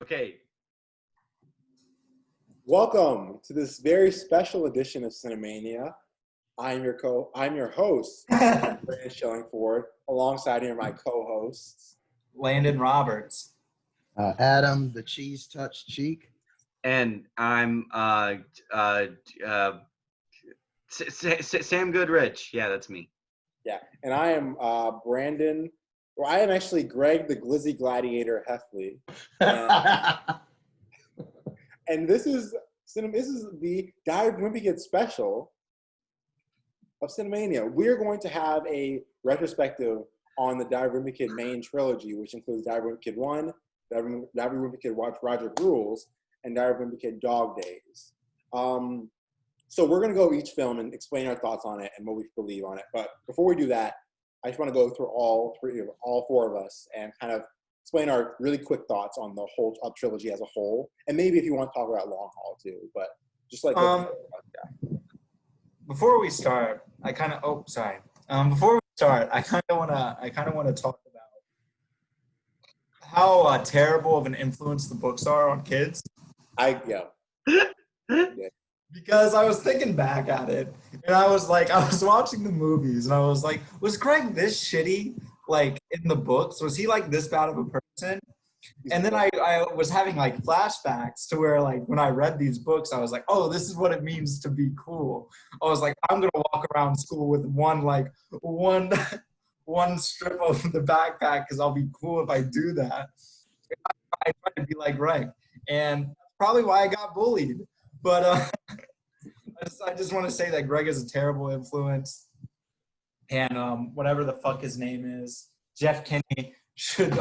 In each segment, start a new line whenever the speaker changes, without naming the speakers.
Okay.
Welcome to this very special edition of Cinemania. I'm your host, Brandon Shillingford, alongside here my co-hosts,
Landon Roberts,
Adam, the cheese touched cheek,
And I'm Sam Goodrich. Yeah, that's me.
Yeah, and I am Brandon. Well, I am actually Greg the Glizzy Gladiator Heffley, and this is the Diary of Wimpy Kid special of Cinemania. We're going to have a retrospective on the Diary of Wimpy Kid main trilogy, which includes Diary of Wimpy Kid 1, Diary of Wimpy Kid Roderick Rules, and Diary of Wimpy Kid Dog Days. So we're going to go each film and explain our thoughts on it and what we believe on it. But before we do that, I just want to go through all four of us and kind of explain our really quick thoughts on the whole trilogy as a whole. And maybe if you want to talk about Long Haul too, but just like
before we start, I kind of want to talk about how terrible of an influence the books are on kids.
Yeah.
Because I was thinking back at it, and I was watching the movies, and I was like, was Greg this shitty, like, in the books? Was he, like, this bad of a person? And then I was having, like, flashbacks to where, like, when I read these books, I was like, oh, this is what it means to be cool. I was like, I'm going to walk around school with one strip of the backpack because I'll be cool if I do that. I try to be like Greg, and that's probably why I got bullied. But I just want to say that Greg is a terrible influence, and whatever the fuck his name is, Jeff Kinney should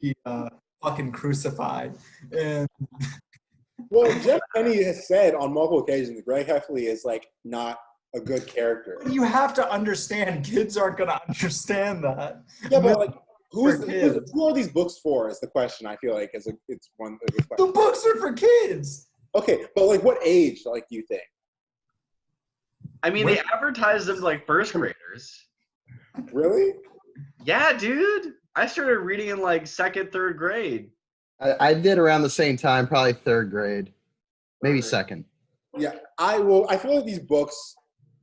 be fucking crucified. And
well, Jeff Kinney has said on multiple occasions that Greg Heffley is like not a good character.
You have to understand, kids aren't gonna understand that.
Yeah, but like, who are these books for? Is the question. I feel like it's one.
The books are for kids.
Okay, but like, what age, like, do you think?
I mean, they advertise them to, like, first graders.
Really?
Yeah, dude. I started reading in, like, second, third grade.
I did around the same time, probably third grade, maybe second.
Yeah, I feel like these books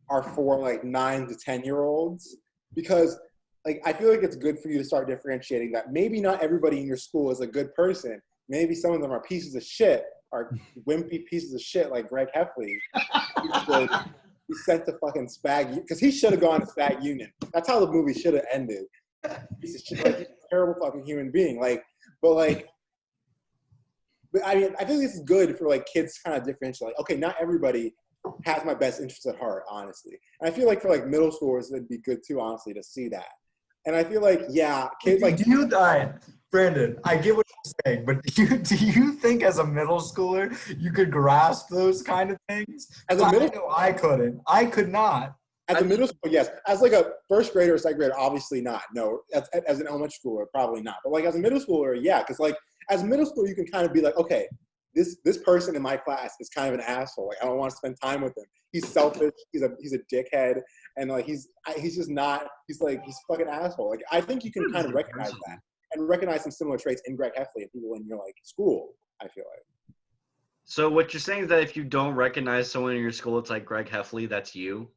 are for like 9 to 10-year-olds because, like, I feel like it's good for you to start differentiating that maybe not everybody in your school is a good person. Maybe some of them are pieces of shit. Are wimpy pieces of shit like Greg Heffley. He's sent to fucking Spag because he should have gone to Spag Union. That's how the movie should have ended. He's a terrible fucking human being. But I mean, I think this is good for like kids to kind of differentiate. Like, okay, not everybody has my best interests at heart, honestly. And I feel like for like middle schoolers, it'd be good too, honestly, to see that. And I feel like, yeah, kids like
Brandon, I get what you're saying, but do you think as a middle schooler you could grasp those kind of things? As a middle schooler, I couldn't. I could not.
As a middle school, yes. As like a first grader or second grader, obviously not. No. As an elementary schooler, probably not. But like as a middle schooler, yeah. Because like as a middle schooler, you can kind of be like, okay, this person in my class is kind of an asshole. Like I don't want to spend time with him. He's selfish. He's a dickhead, and like he's just not. He's fucking asshole. Like I think you can kind of recognize that. And recognize some similar traits in Greg Heffley and people in your like school, I feel like.
So what you're saying is that if you don't recognize someone in your school, it's like Greg Heffley, that's you?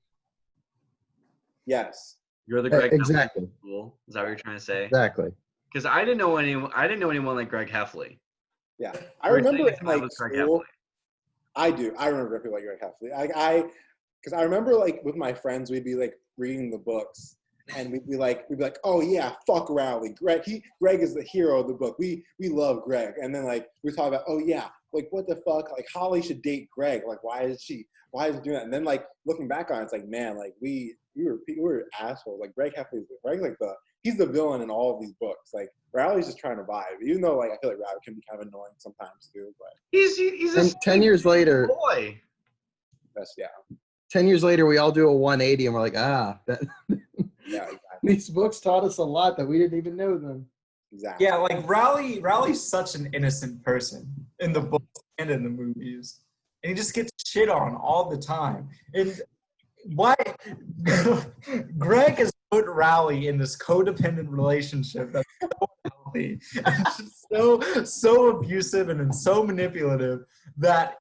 Yes.
You're the Greg
exactly.
Heffley in school. Is that what you're trying to say?
Exactly.
Because I didn't know anyone like Greg Heffley.
Yeah. I remember in like
school,
I do. I remember people like Greg Heffley. Because I remember like with my friends, we'd be like reading the books. And we'd be like, oh yeah, fuck Rowley. Greg is the hero of the book. We love Greg. And then like we talk about, oh yeah, like what the fuck? Like Holly should date Greg. Like why is she doing that? And then like looking back on it, it's like, man, like we were assholes. Like Greg he's the villain in all of these books. Like Rowley's just trying to vibe. Even though like I feel like Rowley can be kind of annoying sometimes too. But
he's a
10 years later.
Boy.
That's
10 years later, we all do a 180, and we're like,
yeah, exactly.
These books taught us a lot that we didn't even know them.
Exactly.
Yeah, like Rowley's such an innocent person in the books and in the movies. And he just gets shit on all the time. And why Greg has put Rowley in this codependent relationship that's so unhealthy and just so abusive and so manipulative that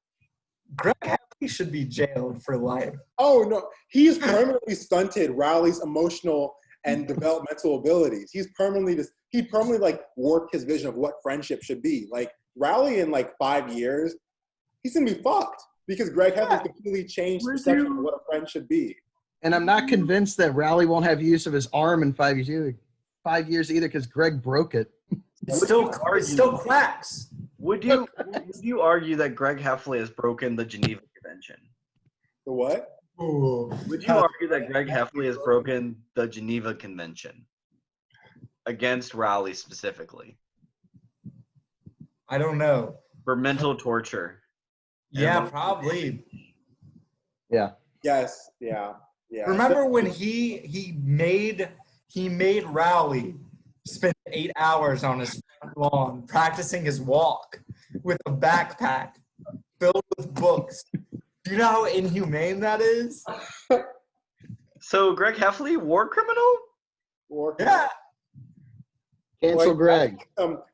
Greg Heffley should be jailed for life.
Oh no, he's permanently stunted Rowley's emotional and developmental abilities. He permanently like warped his vision of what friendship should be. Like Rowley in like 5 years, he's gonna be fucked because Greg Heffley completely changed the perception of what a friend should be.
And I'm not convinced that Rowley won't have use of his arm in 5 years either. 5 years either, because Greg broke it.
It still cracks.
Would you argue that Greg Heffley has broken the Geneva Convention?
The what?
Ooh.
Would you argue that Greg Heffley has broken the Geneva Convention against Rowley specifically
I don't know.
for mental torture?
Yeah, probably.
Yeah.
Yes. Yeah. Yeah.
Remember when he made Rowley spend 8 hours on his front lawn practicing his walk with a backpack filled with books? Do you know how inhumane that is?
So Greg Heffley, war criminal?
Yeah.
Cancel Greg.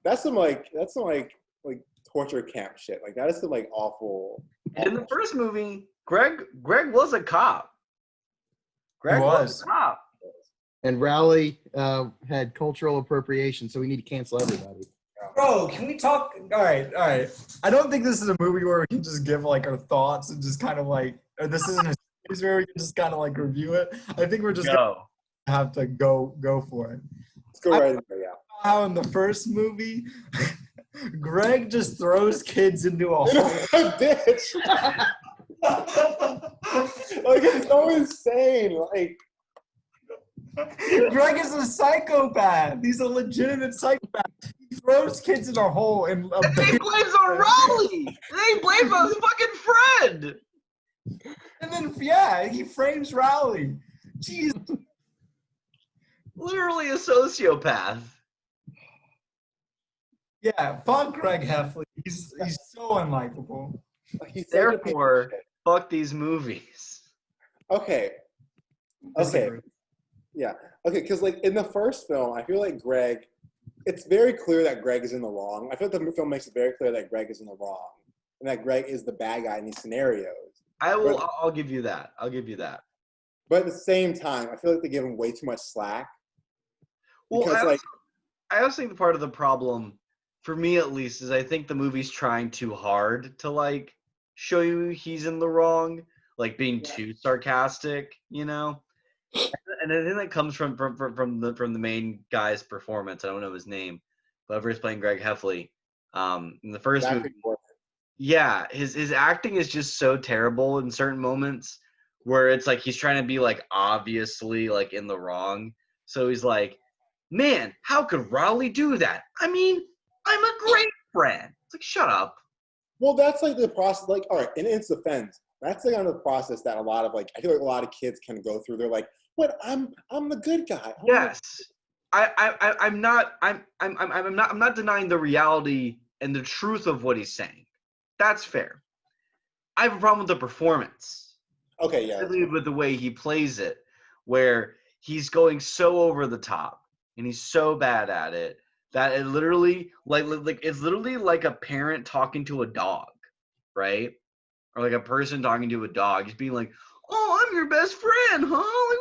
That's some torture camp shit. Like that is some like awful.
And in the first movie, Greg was a cop. Greg was a cop.
And Rowley had cultural appropriation, so we need to cancel everybody.
Bro, can we talk? All right. I don't think this is a movie where we can just give like our thoughts and just kind of like, or this isn't a series where we can just kind of like review it. I think we're just gonna have to go for it.
Let's go right in there. Yeah.
How in the first movie, Greg just throws kids into a hole.
Bitch. Like it's so insane. Like
Greg is a psychopath. He's a legitimate psychopath. He throws kids in a hole and
He blames on Rowley. They blame on his fucking friend.
And then he frames Rowley. Jeez.
Literally a sociopath.
Yeah, fuck Greg Heffley. He's so unlikable.
Therefore, fuck these movies.
Okay. Yeah. Okay, because like in the first film, I feel like Greg, it's very clear that Greg is in the wrong. I feel like the film makes it very clear that Greg is in the wrong and that Greg is the bad guy in these scenarios.
I'll give you that. I'll give you that.
But at the same time, I feel like they give him way too much slack.
Well,
Because,
I also think the part of the problem, for me at least, is I think the movie's trying too hard to like show you he's in the wrong, like being too sarcastic, you know. And I think that comes from the main guy's performance. I don't know his name, but whoever is playing Greg Heffley. In the first movie, yeah, his acting is just so terrible in certain moments where it's like he's trying to be like obviously like in the wrong. So he's like, man, how could Rowley do that? I mean, I'm a great friend. It's like, shut up.
Well, that's like the process. Like, all right, in its defense, that's like kind of the process that a lot of like I feel like a lot of kids can go through. They're like, "What? I'm the good guy."
Yes, I'm not denying the reality and the truth of what he's saying. That's fair. I have a problem with the performance.
Okay, yeah.
Specifically with the way he plays it, where he's going so over the top and he's so bad at it that it literally like it's literally like a parent talking to a dog, right? Or like a person talking to a dog. He's being like, "Oh, I'm your best friend, huh?"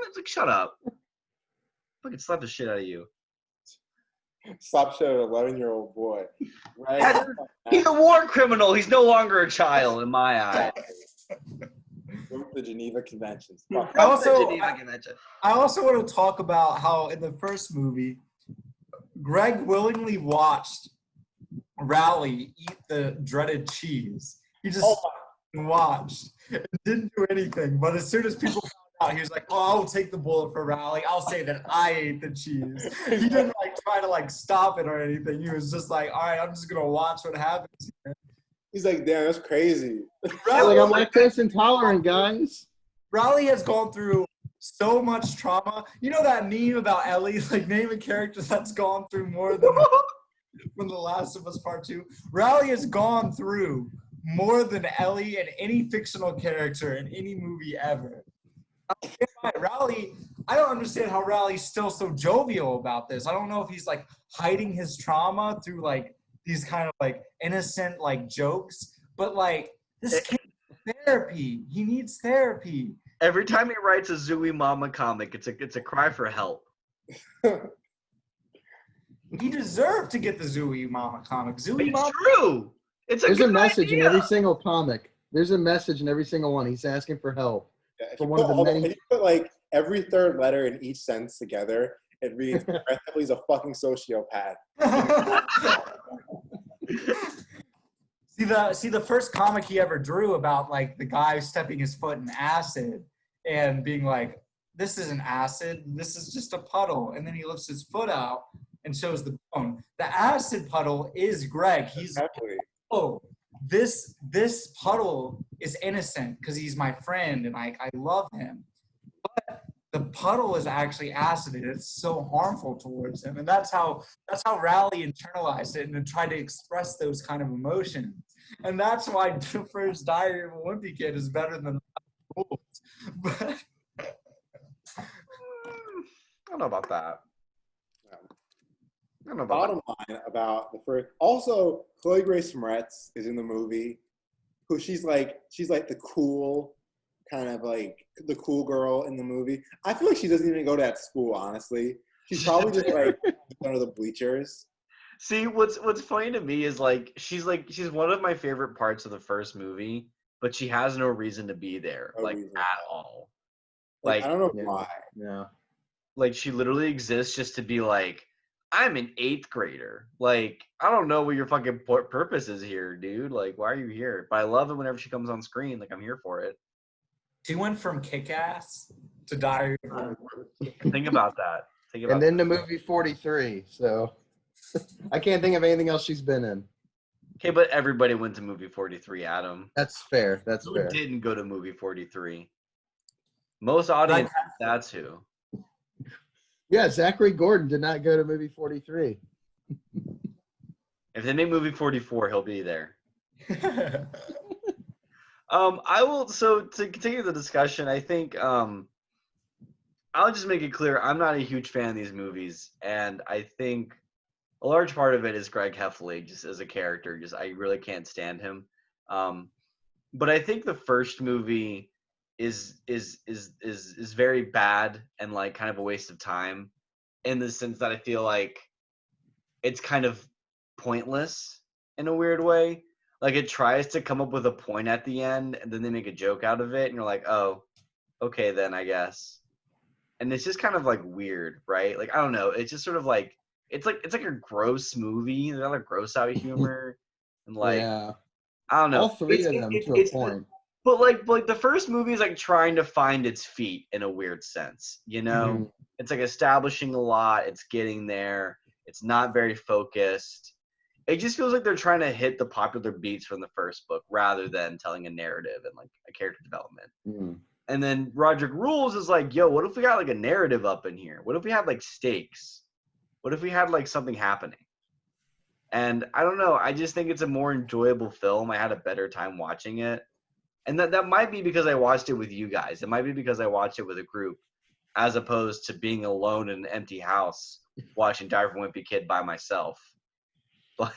It's like, shut up. Fucking slap the shit out of you.
Stop showing an 11-year-old boy. Right?
He's a war criminal. He's no longer a child in my eyes.
The Geneva Conventions.
I also want to talk about how in the first movie, Greg willingly watched Rowley eat the dreaded cheese. He just watched. It didn't do anything. But as soon as people found out, he was like, "Oh, I'll take the bullet for Rowley. I'll say that I ate the cheese." He didn't like try to like stop it or anything. He was just like, "All right, I'm just gonna watch what happens here."
He's like, "Damn, that's crazy."
Like, I'm lactose intolerant, guys.
Rowley has gone through so much trauma. You know that meme about Ellie, like name a character that's gone through more than from The Last of Us Part 2. Rowley has gone through more than Ellie and any fictional character in any movie ever. Rowley, I don't understand how Rowley's still so jovial about this. I don't know if he's like hiding his trauma through like these kind of like innocent like jokes, but like this kid needs therapy. He needs therapy.
Every time he writes a Zooey Mama comic, it's a cry for help.
He deserved to get the Zooey Mama comic. Zooey
It's
Mama.
true.
There's a message
idea.
in every single comic. There's a message in every single one. He's asking for help.
Yeah, if
For
you
one of the many.
if you put like every third letter in each sentence together, it reads progressively is a fucking sociopath.
See the first comic he ever drew about like the guy stepping his foot in acid and being like, this isn't acid, this is just a puddle. And then he lifts his foot out and shows the bone. The acid puddle is Greg. He's
Exactly.
oh, this puddle is innocent because he's my friend and I love him. But the puddle is actually acid and it's so harmful towards him. And that's how Rowley internalized it and tried to express those kind of emotions. And that's why the first Diary of a Wimpy Kid is better than Rules. But
I don't know about that.
Yeah.
I don't know about
Bottom line about the first. Also, Chloe Grace Moretz is in the movie. Who she's like the cool, kind of like the cool girl in the movie. I feel like she doesn't even go to that school. Honestly, she's probably just like under the bleachers.
See, what's funny to me is she's one of my favorite parts of the first movie, but she has no reason to be there,
No
like
reason.
at all.
Like I don't know
Yeah.
why.
Yeah.
Like she literally exists just to be like, I'm an 8th grader. Like, I don't know what your fucking purpose is here, dude. Like, why are you here? But I love it whenever she comes on screen. Like, I'm here for it.
she went from Kick-Ass to Diary of a Wimpy Kid.
Think about that. Think about
And then the movie 43. So I can't think of anything else she's been in.
Okay, but everybody went to movie 43, Adam.
That's fair. That's
Who
fair.
didn't go to movie 43? Most audience, that's who.
Yeah, Zachary Gordon did not go to movie 43.
If they make movie 44, he'll be there. I will. So to continue the discussion, I think I'll just make it clear I'm not a huge fan of these movies, and I think a large part of it is Greg Heffley, just as a character. Just I really can't stand him. But I think the first movie is very bad and like kind of a waste of time, in the sense that I feel like it's kind of pointless in a weird way. Like it tries to come up with a point at the end, and then they make a joke out of it, and you're like, oh, okay then, I guess. And it's just kind of like weird, right? Like I don't know. It's just sort of like it's like a gross movie. There's a lot of gross out humor, and like
Yeah.
I don't know.
All three
It's-
of them
it-
to a
it's-
point.
But like the first movie is like trying to find its feet in a weird sense, you know?
Mhm.
It's like establishing a lot, it's getting there, it's not very focused. It just feels like they're trying to hit the popular beats from the first book rather than telling a narrative and like a character development.
Mhm.
And then Roderick Rules is like, yo, what if we got like a narrative up in here? What if we had like stakes? What if we had like something happening? And I don't know, I just think it's a more enjoyable film. I had a better time watching it. And that might be because I watched it with you guys. It might be because I watched it with a group, as opposed to being alone in an empty house watching Diary of a Wimpy Kid by myself. But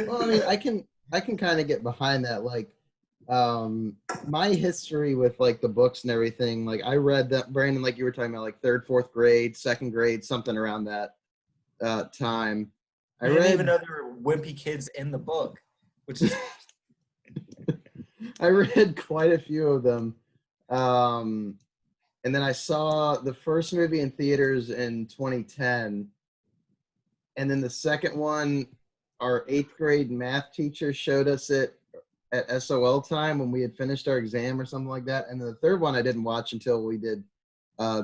Well, I mean, I can kind of get behind that. Like, my history with like the books and everything. Like, I read that, Brandon, like you were talking about, like 3rd, 4th grade, 2nd grade, something around that time.
I didn't even know there were Wimpy Kids in the book, which is
I read quite a few of them. And then I saw the first movie in theaters in 2010. And then the second one, our 8th grade math teacher showed us it at SOL time when we had finished our exam or something like that. And then the third one I didn't watch until we did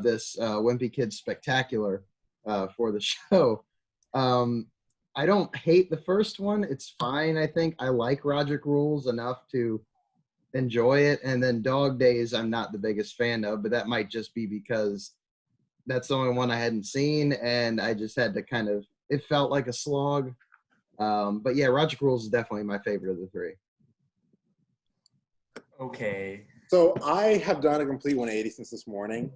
this Wimpy Kid Spectacular for the show. I don't hate the first one. It's fine, I think. I like Roderick Rules enough to enjoy it. And then Dog Days I'm not the biggest fan of, but that might just be because that's the only one I hadn't seen, and I just had to kind of, it felt like a slog. But yeah, Roderick Rules is definitely my favorite of the three.
okay.
So I have done a complete 180 since this morning.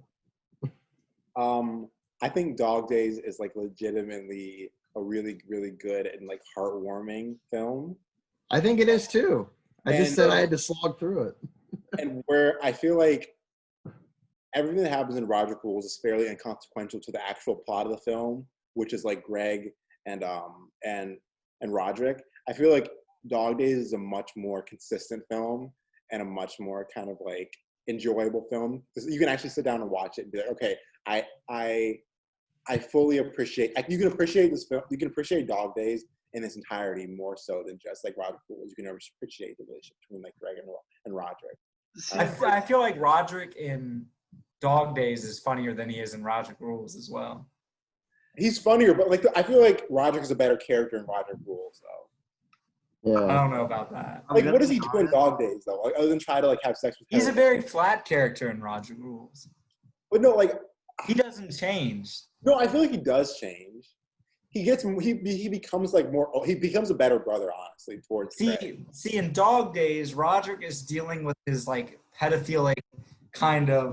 I think Dog Days is like legitimately a really, really good and like heartwarming film.
I think it is too. I just said I had to slog through it.
And where I feel like everything that happens in Roderick Rules is fairly inconsequential to the actual plot of the film, which is like Greg and Roderick. I feel like Dog Days is a much more consistent film and a much more kind of like enjoyable film. You can actually sit down and watch it and be like, okay, I fully appreciate. You can appreciate this film. You can appreciate Dog Days in its entirety more so than just like Roderick Rules. You can appreciate the relationship between like Greg and Roderick.
I feel like Roderick in Dog Days is funnier than he is in Roderick Rules as well.
He's funnier, but like I feel like Roderick is a better character in Roderick Rules, though.
I
Yeah.
don't know about that.
Like, what does he do in Dog Days, though? Like, other than try to like have sex with?
He's a very flat character in Roderick Rules.
But no, like
He doesn't change.
no, I feel like he does change. He becomes like more. He becomes a better brother, honestly, towards Greg.
See, in Dog Days, Roderick is dealing with his like pedophilic kind of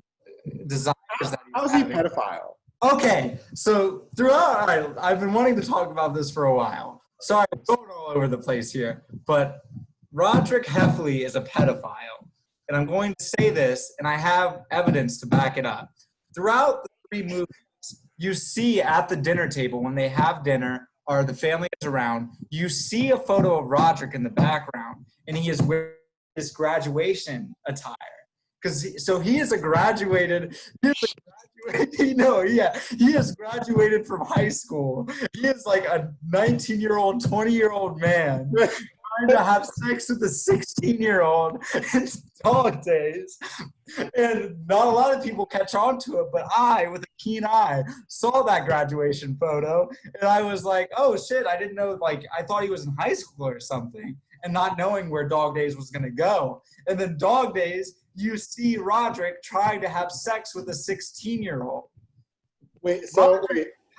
desires that he's
How is he a
having.
pedophile?
Okay, so throughout, all right, I've been wanting to talk about this for a while. Sorry, I'm going all over the place here, but Roderick Heffley is a pedophile, and I'm going to say this, and I have evidence to back it up. Throughout the 3 movies, you see at the dinner table when they have dinner or the family is around, you see a photo of Roderick in the background, and he is wearing his graduation attire. So he is a graduated, he has graduated from high school. He is like a 19-year-old, 20-year-old man trying to have sex with a 16-year-old in Dog Days. And not a lot of people catch on to it, but I, with a keen eye, saw that graduation photo, and I was like, oh shit, I didn't know, like, I thought he was in high school or something, and not knowing where Dog Days was going to go. And then Dog Days, you see Roderick trying to have sex with a 16-year-old.
Wait, so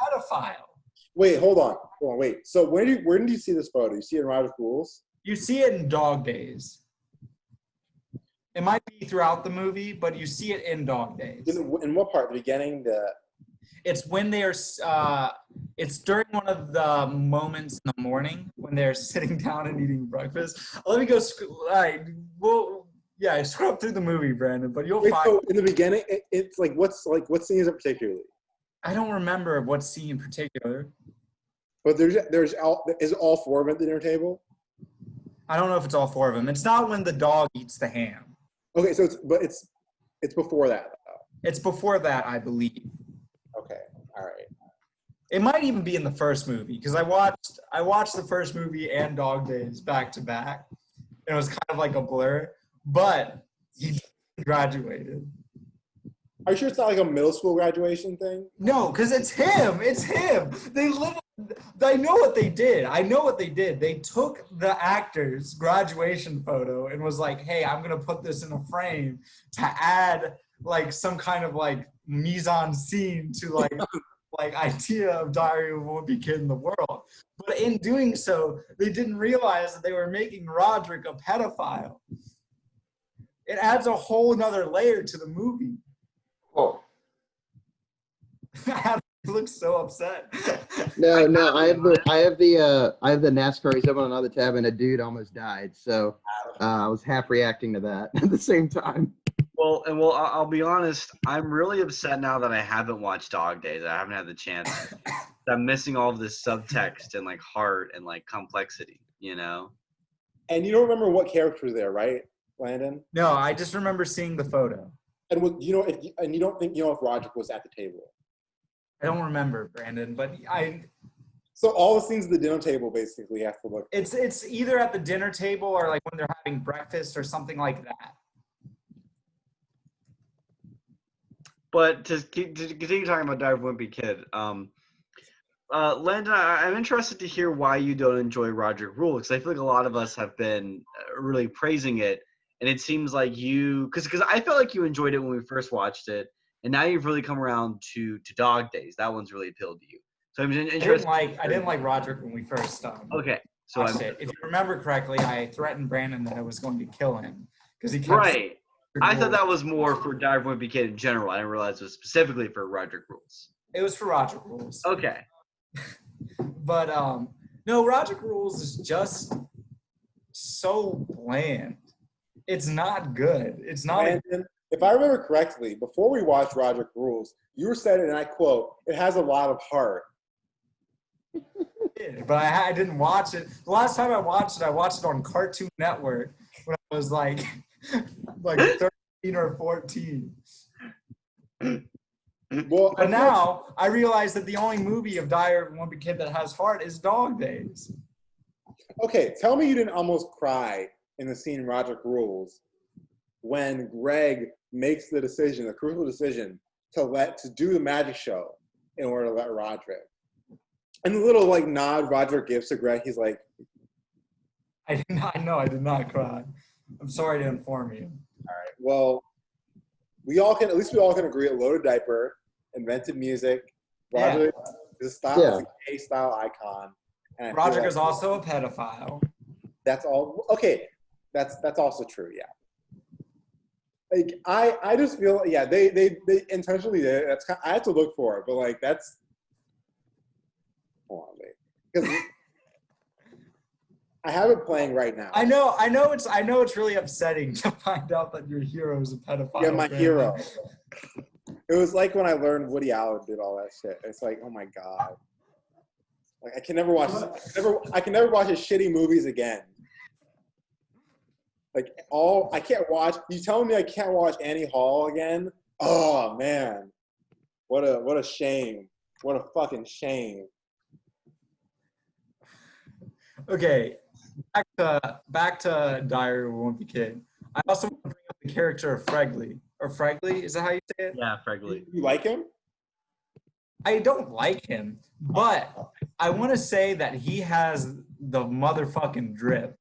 Pedophile.
wait, hold on, wait. So where did you see this photo? You see it in Roderick Rules?
You see it in Dog Days. It might be throughout the movie, but you see it in Dog Days.
In what part? The beginning?
It's when they are. It's during one of the moments in the morning when they're sitting down and eating breakfast. Let me go. All right. Well, yeah, scrub through the movie, Brandon, but you'll find.
So in the beginning, it's like what scene is it particularly?
I don't remember what scene in particular.
But is it all 4 of them at the dinner table?
I don't know if it's all 4 of them. It's not when the dog eats the ham.
Okay, so it's before that, though.
It's before that, I believe.
Okay, all right.
It might even be in the first movie because I watched the first movie and Dog Days back to back. And it was kind of like a blur, but he graduated.
Are you sure it's not like a middle school graduation thing?
No, because it's him. It's him. I know what they did. They took the actor's graduation photo and was like, hey, I'm going to put this in a frame to add like some kind of like mise-en-scene to like like idea of Diary of a Wimpy Kid in the world. But in doing so, they didn't realize that they were making Roderick a pedophile. It adds a whole nother layer to the movie.
Oh.
He looks so upset.
No, I have the NASCAR. He's up on another tab, and a dude almost died. So I was half reacting to that at the same time.
Well, I'll be honest. I'm really upset now that I haven't watched Dog Days. I haven't had the chance. I'm missing all of this subtext and like heart and like complexity. You know.
And you don't remember what character was there, right, Landon?
No, I just remember seeing the photo.
And you don't think if Roderick was at the table.
I don't remember, Brandon, but
So all the scenes at the dinner table basically have to look.
It's either at the dinner table or like when they're having breakfast or something like that.
But to continue talking about Diary of a Wimpy Kid, Landon, I'm interested to hear why you don't enjoy Roderick Rules, because I feel like a lot of us have been really praising it, and it seems like you, because I felt like you enjoyed it when we first watched it, and now you've really come around to Dog Days. That one's really appealed to you. So I'm interested.
I didn't like Roderick when we first
okay.
So watched it. If you remember correctly, I threatened Brandon that I was going to kill him because he kept
right. I thought that was more for Diary of a Wimpy Kid in general. I didn't realize it was specifically for Roderick Rules.
It was for Roderick Rules.
Okay.
But no, Roderick Rules is just so bland. It's not good. It's not.
Brandon, if I remember correctly, before we watched Roderick Rules, you were said, and I quote, "It has a lot of heart."
But I didn't watch it. The last time I watched it on Cartoon Network when I was like 13 or 14.
Well,
But now I realize that the only movie of Diary of a Wimpy Kid that has heart is Dog Days.
okay, tell me you didn't almost cry in the scene in Roderick Rules when Greg makes the decision, the crucial decision, to do the magic show in order to let Roderick. And the little like nod Roderick gives to Greg, he's like,
I did not cry. I'm sorry to inform you.
all right, well, we all can agree a loaded diaper, invented music, Roderick is a style, is a gay style icon. And I feel
Roderick
like
is also a pedophile.
that's all okay. That's also true, yeah. Like I just feel they intentionally did it. That's I have to look for it, but like that's hold on, wait. Because I have it playing right now.
I know it's really upsetting to find out that your hero is a pedophile.
Yeah, my
man.
hero. It was like when I learned Woody Allen did all that shit. It's like, oh my god. Like I can never watch his shitty movies again. Like I can't watch. You telling me I can't watch Annie Hall again? Oh man, what a shame. What a fucking shame.
Okay, back to Diary of a Wimpy Kid. I also want to bring up the character of Fregley. Or Fregley, is that how you say it?
Yeah, Fregley.
You like him?
I don't like him, but I want to say that he has the motherfucking drip.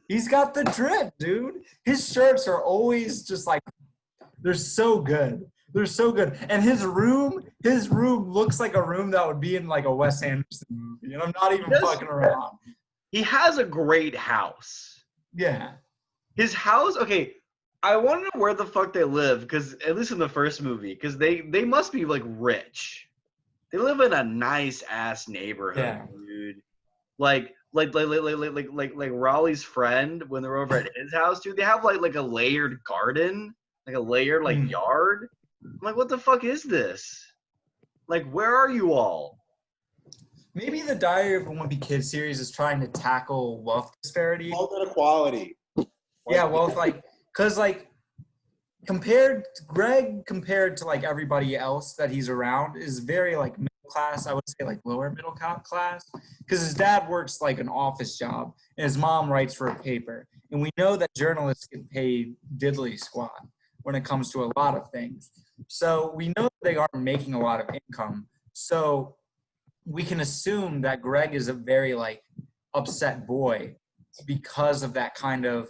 He's got the drip, dude. His shirts are always just like, they're so good. They're so good. And his room looks like a room that would be in like a Wes Anderson movie. And I'm not even fucking around.
He has a great house.
Yeah.
His house, okay, I want to know where the fuck they live, because at least in the first movie, because they must be like rich. They live in a nice ass neighborhood, dude. Like Raleigh's friend when they're over at his house, dude. They have like a layered garden, like a layered yard. I'm like, what the fuck is this? Like, where are you all?
Maybe the Diary of a Wimpy Kid series is trying to tackle wealth disparity.
Wealth inequality.
Yeah, wealth, because compared to like everybody else that he's around is very like middle class. I would say like lower middle class, because his dad works like an office job and his mom writes for a paper. And we know that journalists get paid diddly squat when it comes to a lot of things. So we know they aren't making a lot of income. So we can assume that Greg is a very like upset boy because of that kind of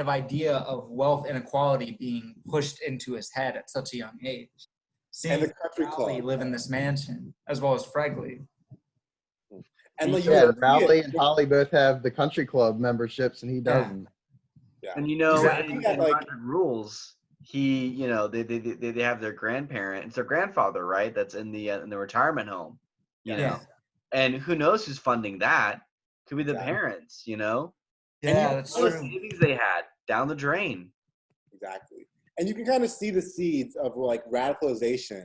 idea of wealth inequality being pushed into his head at such a young age. Seeing
And the country
Rowley
club.
live in this mansion, as well as Fregley.
And like
Rowley and Holly both have the country club memberships, and he doesn't.
Yeah.
And you know,
Exactly.
in Roderick Rules, they have their grandparent, it's their grandfather, right? That's in the retirement home, you know. And who knows who's funding that? Could be the parents, you know.
Yeah, that's
all the
true.
savings they had down the drain.
Exactly. And you can kind of see the seeds of like radicalization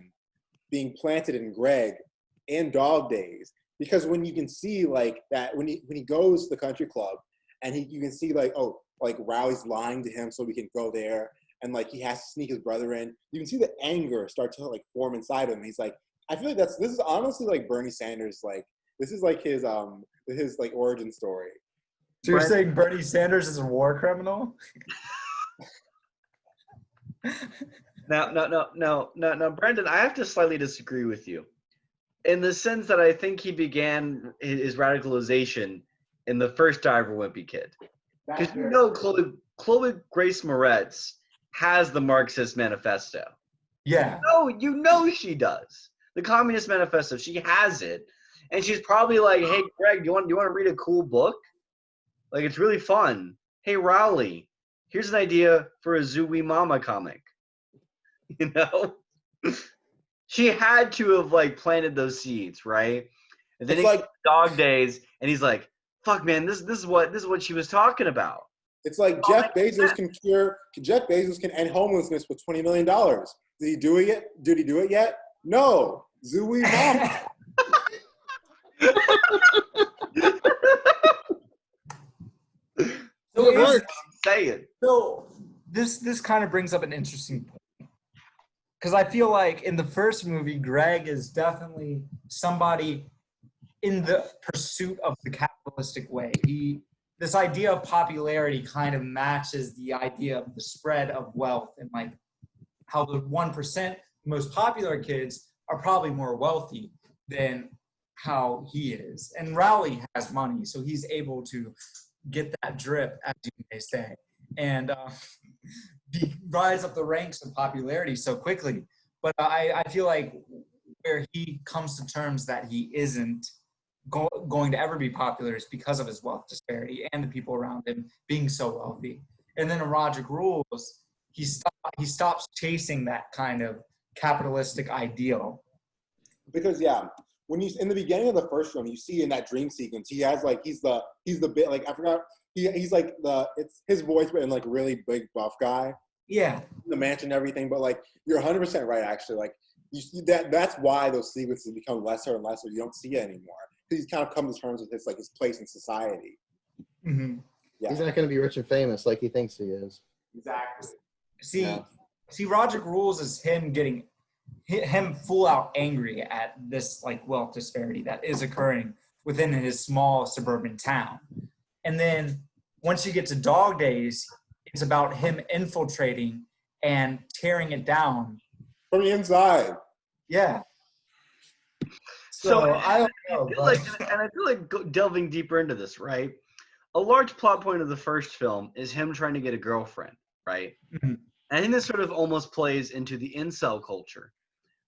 being planted in Greg and Dog Days, because when you can see like that when he goes to the country club and you can see like, oh, like Rowley's lying to him so we can go there, and like he has to sneak his brother in. You can see the anger start to like form inside him. He's like, I feel like this is honestly like Bernie Sanders, like this is like his like origin story.
So you're saying Bernie Sanders is a war criminal?
No, Brendan, I have to slightly disagree with you, in the sense that I think he began his radicalization in the first Diary of a Wimpy Kid, because you know Chloe Grace Moretz has the Marxist Manifesto.
Yeah.
You know she does. The Communist Manifesto, she has it, and she's probably like, "Hey, Greg, do you want to read a cool book? Like, it's really fun. Hey, Rowley, here's an idea for a Zooey Mama comic. You know? She had to have like planted those seeds, right? And then
It's
it
like-
gets Dog Days, and he's like, "Fuck, man, this is what she was talking about."
It's like Jeff Bezos can end homelessness with $20 million. Did he do it yet? Did he do it yet? No. Zooey Mama.
So
It works.
Say it.
So this kind of brings up an interesting point, because I feel like in the first movie, Greg is definitely somebody in the pursuit of the capitalistic way. This idea of popularity kind of matches the idea of the spread of wealth, and like how the 1% most popular kids are probably more wealthy than how he is. And Rowley has money, so he's able to get that drip, as you may say, and rise up the ranks of popularity so quickly. But I feel like where he comes to terms that he isn't going to ever be popular is because of his wealth disparity and the people around him being so wealthy. And then in Roderick Rules, he stops chasing that kind of capitalistic ideal.
Because when you in the beginning of the first film, you see in that dream sequence, he has like he's the bit like I forgot he's like it's his voice but in like really big buff guy.
Yeah.
The mansion and everything, but like you're 100% right actually. Like you see that's why those sequences become lesser and lesser. You don't see it anymore. He's kind of come to terms with his place in society.
Mm-hmm.
Yeah.
He's not going to be rich and famous like he thinks he is.
Exactly.
See, Roderick Rules is him full out angry at this like wealth disparity that is occurring within his small suburban town. And then once you get to Dog Days, it's about him infiltrating and tearing it down
From the inside.
Yeah.
So
I don't know.
I feel like delving deeper into this, right? A large plot point of the first film is him trying to get a girlfriend, right?
Mm-hmm.
And I think this sort of almost plays into the incel culture,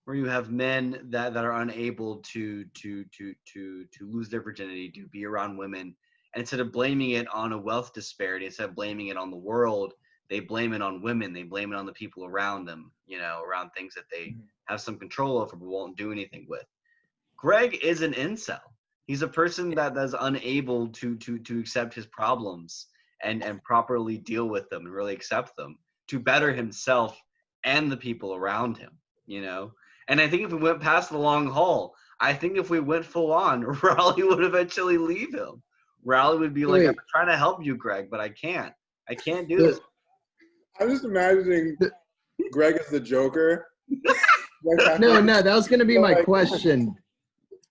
where you have men that are unable to lose their virginity, to be around women, and instead of blaming it on a wealth disparity, instead of blaming it on the world, they blame it on women. They blame it on the people around them, around things that they have some control over but won't do anything with. Greg is an incel. He's a person that's unable to accept his problems and properly deal with them and really accept them to better himself and the people around him, And I think if we went past the long haul, I think if we went full on, Raleigh would eventually leave him. Raleigh would be like, I'm trying to help you, Greg, but I can't. I can't do this.
I'm just imagining Greg as the Joker.
No, that was going to be my question.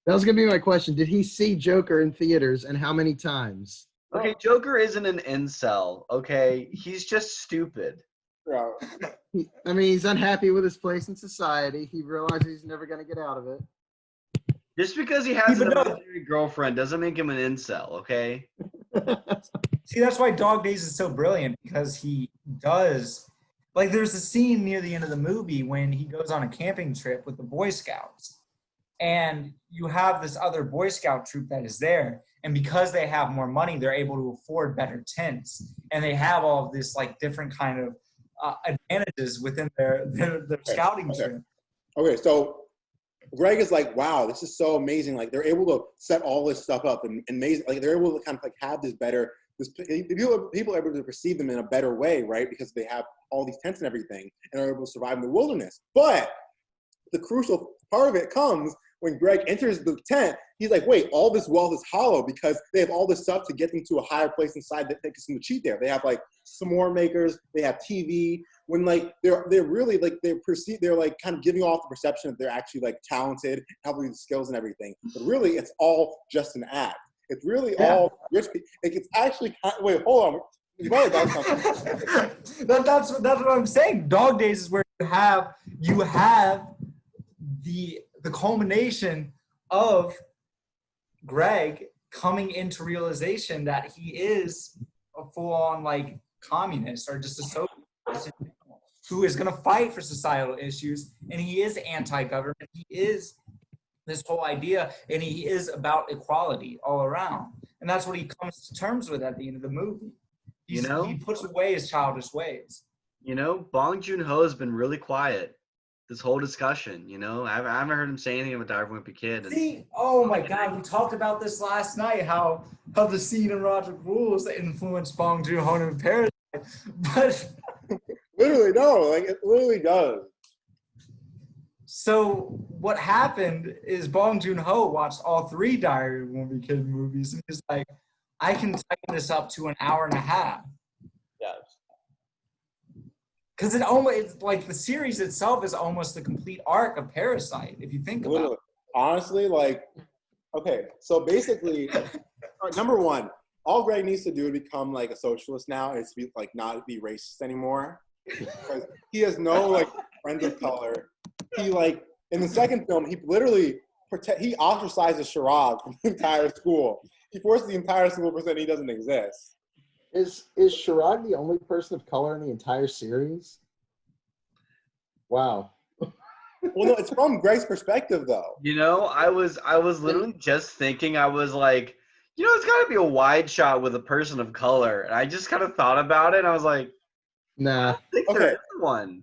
That was going to be my question. Did he see Joker in theaters, and how many times?
Okay, Joker isn't an incel, okay? He's just stupid.
Bro.
He's unhappy with his place in society. He realizes he's never going to get out of it.
Just because he has an imaginary girlfriend doesn't make him an incel, okay?
See, that's why Dog Days is so brilliant, because he does, like, there's a scene near the end of the movie when he goes on a camping trip with the Boy Scouts, and you have this other Boy Scout troop that is there, and because they have more money, they're able to afford better tents, and they have all of this, like, different kind of advantages within their scouting trip. Okay,
so Greg is like, wow, this is so amazing. Like, they're able to set all this stuff up and amazing. Like, they're able to kind of like have this better. People are able to perceive them in a better way, right? Because they have all these tents and everything, and are able to survive in the wilderness. But the crucial part of it comes when Greg enters the tent. He's like, wait, all this wealth is hollow because they have all this stuff to get them to a higher place inside that takes them to cheat there. They have like s'more makers, they have TV. When like they're really like they're like kind of giving off the perception that they're actually like talented, have the skills and everything. But really, it's all just an act. It's really all rich people. Like, it's actually wait, hold on. You probably got something.
That's what I'm saying. Dog Days is where you have the culmination of Greg coming into realization that he is a full-on like communist or just a socialist who is going to fight for societal issues, and he is anti-government. He is this whole idea, and he is about equality all around, and that's what he comes to terms with at the end of the movie.
You know?
He puts away his childish ways.
You know, Bong Joon-ho has been really quiet this whole discussion. You know, I haven't heard him say anything about Diary of a Wimpy Kid. And
See, oh my God, we talked about this last night. How the scene in Roderick Rules influenced Bong Joon-ho in Parasite, but
Literally, no, like it literally does.
so what happened is Bong Joon-ho watched all 3 Diary of a Wimpy Kid movies, and he's like, I can tighten this up to an hour and a half.
Yes.
Because it's like the series itself is almost the complete arc of Parasite, if you think about
Literally.
it.
Honestly, like, okay, so basically, number one, all Greg needs to do to become like a socialist now is to be like not be racist anymore, because he has no like friends of color. He like in the second film, he literally he ostracizes Sharad from the entire school. He forces the entire school to pretend he doesn't exist.
Is Sharad the only person of color in the entire series? Wow.
Well, no, it's from Greg's perspective though.
you know, I was literally just thinking, I was like, you know, it's got to be a wide shot with a person of color, and I just kind of thought about it, and I was like,
Nah.
I think
Okay.
there is one.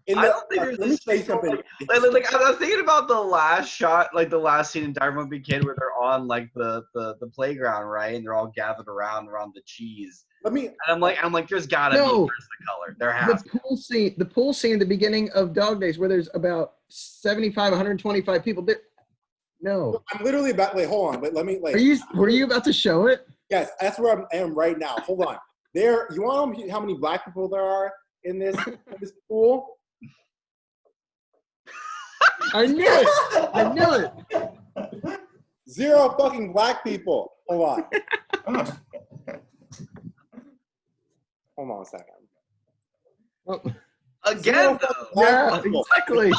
In
I
the,
don't think there's
let me
this
say
single,
something.
like I was thinking about the last shot, like the last scene in Diary of a Wimpy Kid, where they're on like the playground, right, and they're all gathered around the cheese.
Let me.
And I'm like, there's gotta be a
No.
person of color. There has.
The pool scene at the beginning of Dog Days where there's about 75, 125 people. No.
I'm literally about. Wait, hold on. Let me like.
Were you about to show it?
Yes, that's where I am right now. Hold on. There. You want to know how many black people there are in this pool?
I knew it. I knew it.
0 fucking black people. Hold on. Hold on a second.
Oh,
Again, though.
yeah, exactly.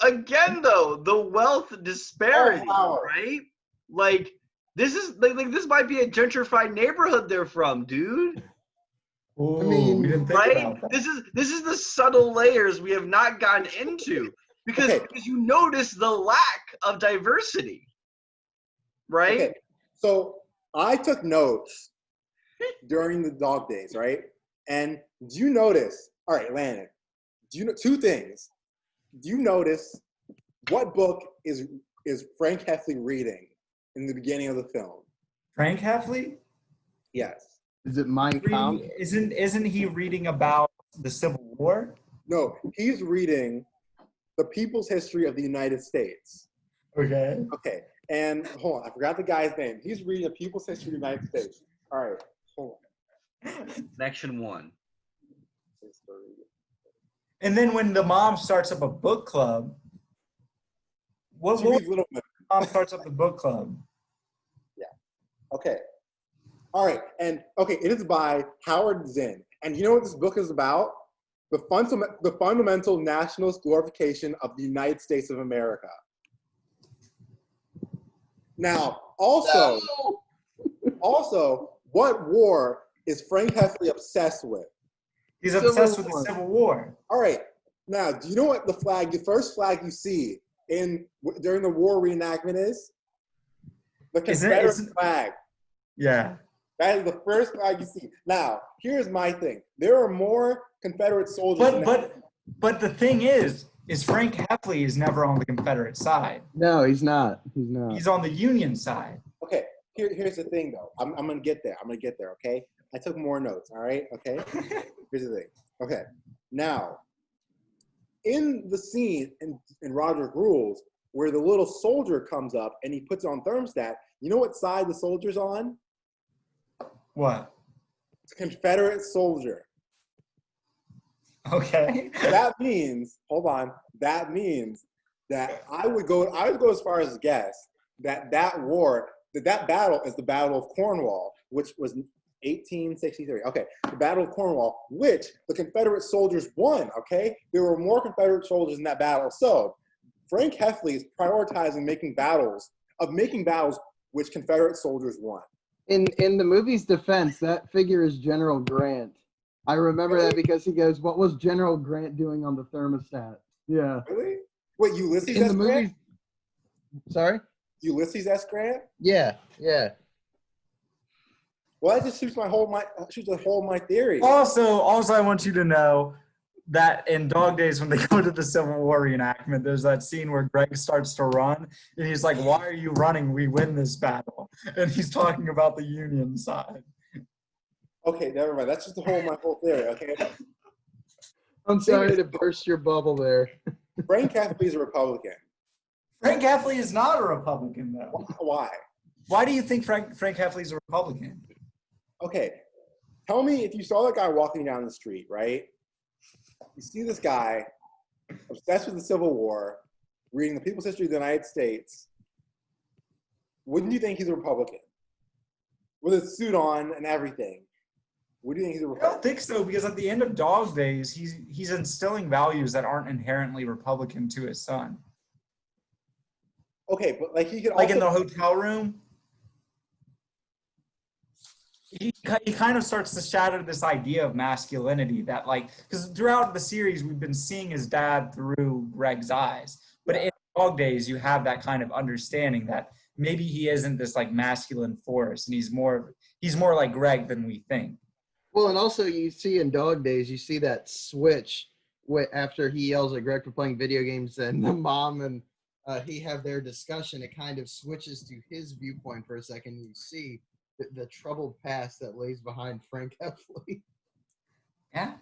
Again, though, the wealth disparity,
wow.
right? Like, this is like this might be a gentrified neighborhood they're from, dude.
Ooh,
I mean,
we didn't think
Right?
about that.
This is the subtle layers we have not gotten into because you notice the lack of diversity, right?
Okay. So I took notes during the Dog Days, right? And do you notice? All right, Landon. Do you know 2 things? Do you notice what book is Frank Heffley reading in the beginning of the film?
Frank Heffley?
Yes.
Is it Mein Kampf?
Isn't he reading about the Civil War?
No, he's reading The People's History of the United States.
Okay.
Okay, and hold on, I forgot the guy's name. He's reading The People's History of the United States. All right, hold on.
Connection 1.
And then when the mom starts up a book club, what
She reads Little Women.
mom starts up the book club?
Okay. All right, and okay, it is by Howard Zinn. And you know what this book is about? The fundamental nationalist glorification of the United States of America. Now, also, what war is Frank Heffley obsessed with?
He's obsessed with the Civil War.
All right. Now, do you know what the first flag you see during the war reenactment is? The Confederate flag.
Yeah.
That is the first flag you see. Now, here's my thing. There are more Confederate soldiers.
But the thing is Frank Heffley is never on the Confederate side.
No, he's not. He's not.
He's on the Union side.
Okay. Here's the thing, though. I'm gonna get there. Okay. I took more notes. All right. Okay. Here's the thing. Okay. Now, in the scene in Roderick Rules, where the little soldier comes up and he puts on thermostat, you know what side the soldier's on?
What?
It's a Confederate soldier.
Okay.
That means, hold on. That means that I would go as far as to guess that battle is the Battle of Cornwall, which was 1863. Okay, the Battle of Cornwall, which the Confederate soldiers won. Okay, there were more Confederate soldiers in that battle. So Frank Heffley is prioritizing making battles which Confederate soldiers won.
In the movie's defense, that figure is General Grant. I remember that because he goes, "What was General Grant doing on the thermostat?" Yeah.
Really? Wait, Ulysses
In
S.
the
Grant?
movie. Sorry.
Ulysses S. Grant?
Yeah. Yeah.
Well, that just shoots a hole in my theory.
Also, I want you to know that in Dog Days, when they go to the Civil War reenactment, there's that scene where Greg starts to run, and he's like, "Why are you running? We win this battle." And he's talking about the Union side.
Okay, never mind. That's just the hole in my whole theory. Okay.
I'm sorry to burst your bubble there.
Frank Heffley is a Republican.
Frank Heffley is not a Republican, though.
Why?
Why do you think Frank Heffley is a Republican?
Okay, tell me if you saw that guy walking down the street, right? You see this guy obsessed with the Civil War, reading the People's History of the United States. Wouldn't you think he's a Republican? With his suit on and everything. What do you think he's a
I
Republican?
don't think so, because at the end of Dog Days, he's instilling values that aren't inherently Republican to his son.
Okay, but like he could
Like
also,
in the hotel room, he kind of starts to shatter this idea of masculinity that, like, because throughout the series we've been seeing his dad through Greg's eyes, but in Dog Days you have that kind of understanding that maybe he isn't this like masculine force, and he's more like Greg than we think.
Well, and also you see in Dog Days, you see that switch after he yells at Greg for playing video games, and the mom and he have their discussion. It kind of switches to his viewpoint for a second. You see the troubled past that lays behind Frank Heffley.
Yeah.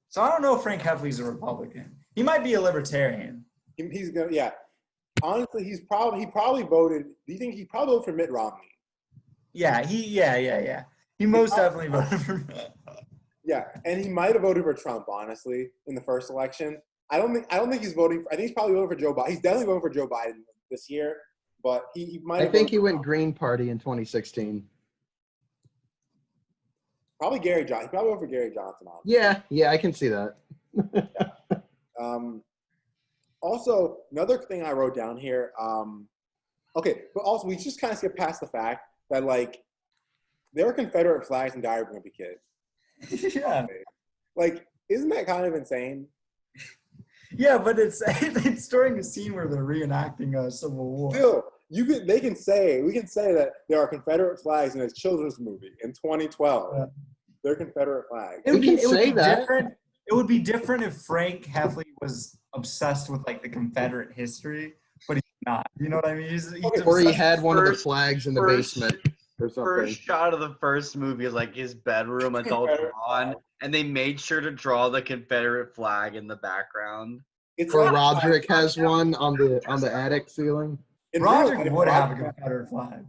So I don't know if Frank Heffley's a Republican. He might be a libertarian.
he's gonna, yeah. Honestly, he probably voted. Do you think he probably voted for Mitt Romney?
Yeah, He most definitely voted for me.
Yeah, and he might have voted for Trump, honestly, in the first election. I don't think he's voting for. I think he's probably voting for Joe Biden. He's definitely voting for Joe Biden this year, but he might.
I think he went Green Party in 2016.
Probably Gary Johnson. He probably voted for Gary Johnson. Honestly.
Yeah, I can see that.
Also, another thing I wrote down here. Okay, but also we just kind of skip past the fact that like there were Confederate flags in Diary of a Wimpy Kid.
Yeah.
Like, isn't that kind of insane?
Yeah, but it's during a scene where they're reenacting a Civil War.
Still, we can say that there are Confederate flags in a children's movie in 2012. Yeah. They're Confederate flags.
It would be different. It would be different if Frank Heffley was obsessed with like the Confederate history, but he's not. You know what I mean? He's
or he had one of the flags in the basement or something.
First shot of the first movie is like his bedroom, adult drawn, and they made sure to draw the Confederate flag in the background.
Or Roderick has one on the attic ceiling.
Roderick would have a Confederate flag.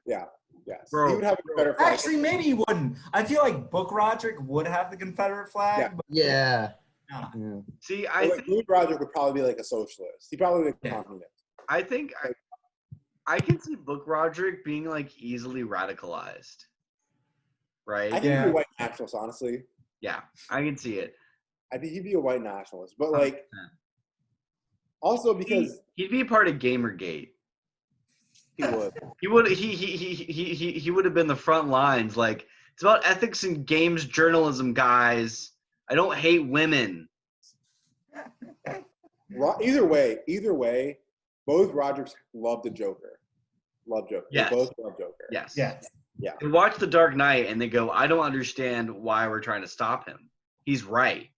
Yeah. Yes.
Bro,
he would have a Confederate flag.
Actually, maybe he wouldn't. I feel like Book Roderick would have the Confederate flag.
Yeah.
But
Yeah.
See,
Luke Roderick would probably be like a socialist. He'd probably be a communist.
I think I can see Book Roderick being like easily radicalized. Right?
I think he'd be a white nationalist, honestly.
Yeah, I can see it.
I think he'd be a white nationalist, but like, also because
he'd be a part of Gamergate.
He would.
He would have been the front lines. Like, it's about ethics in games journalism, guys. I don't hate women.
Either way, both Rodericks love the Joker. Love Joker.
Yes.
They both love Joker.
Yes.
yeah.
Yeah.
They watch The Dark Knight and they go, I don't understand why we're trying to stop him. He's right.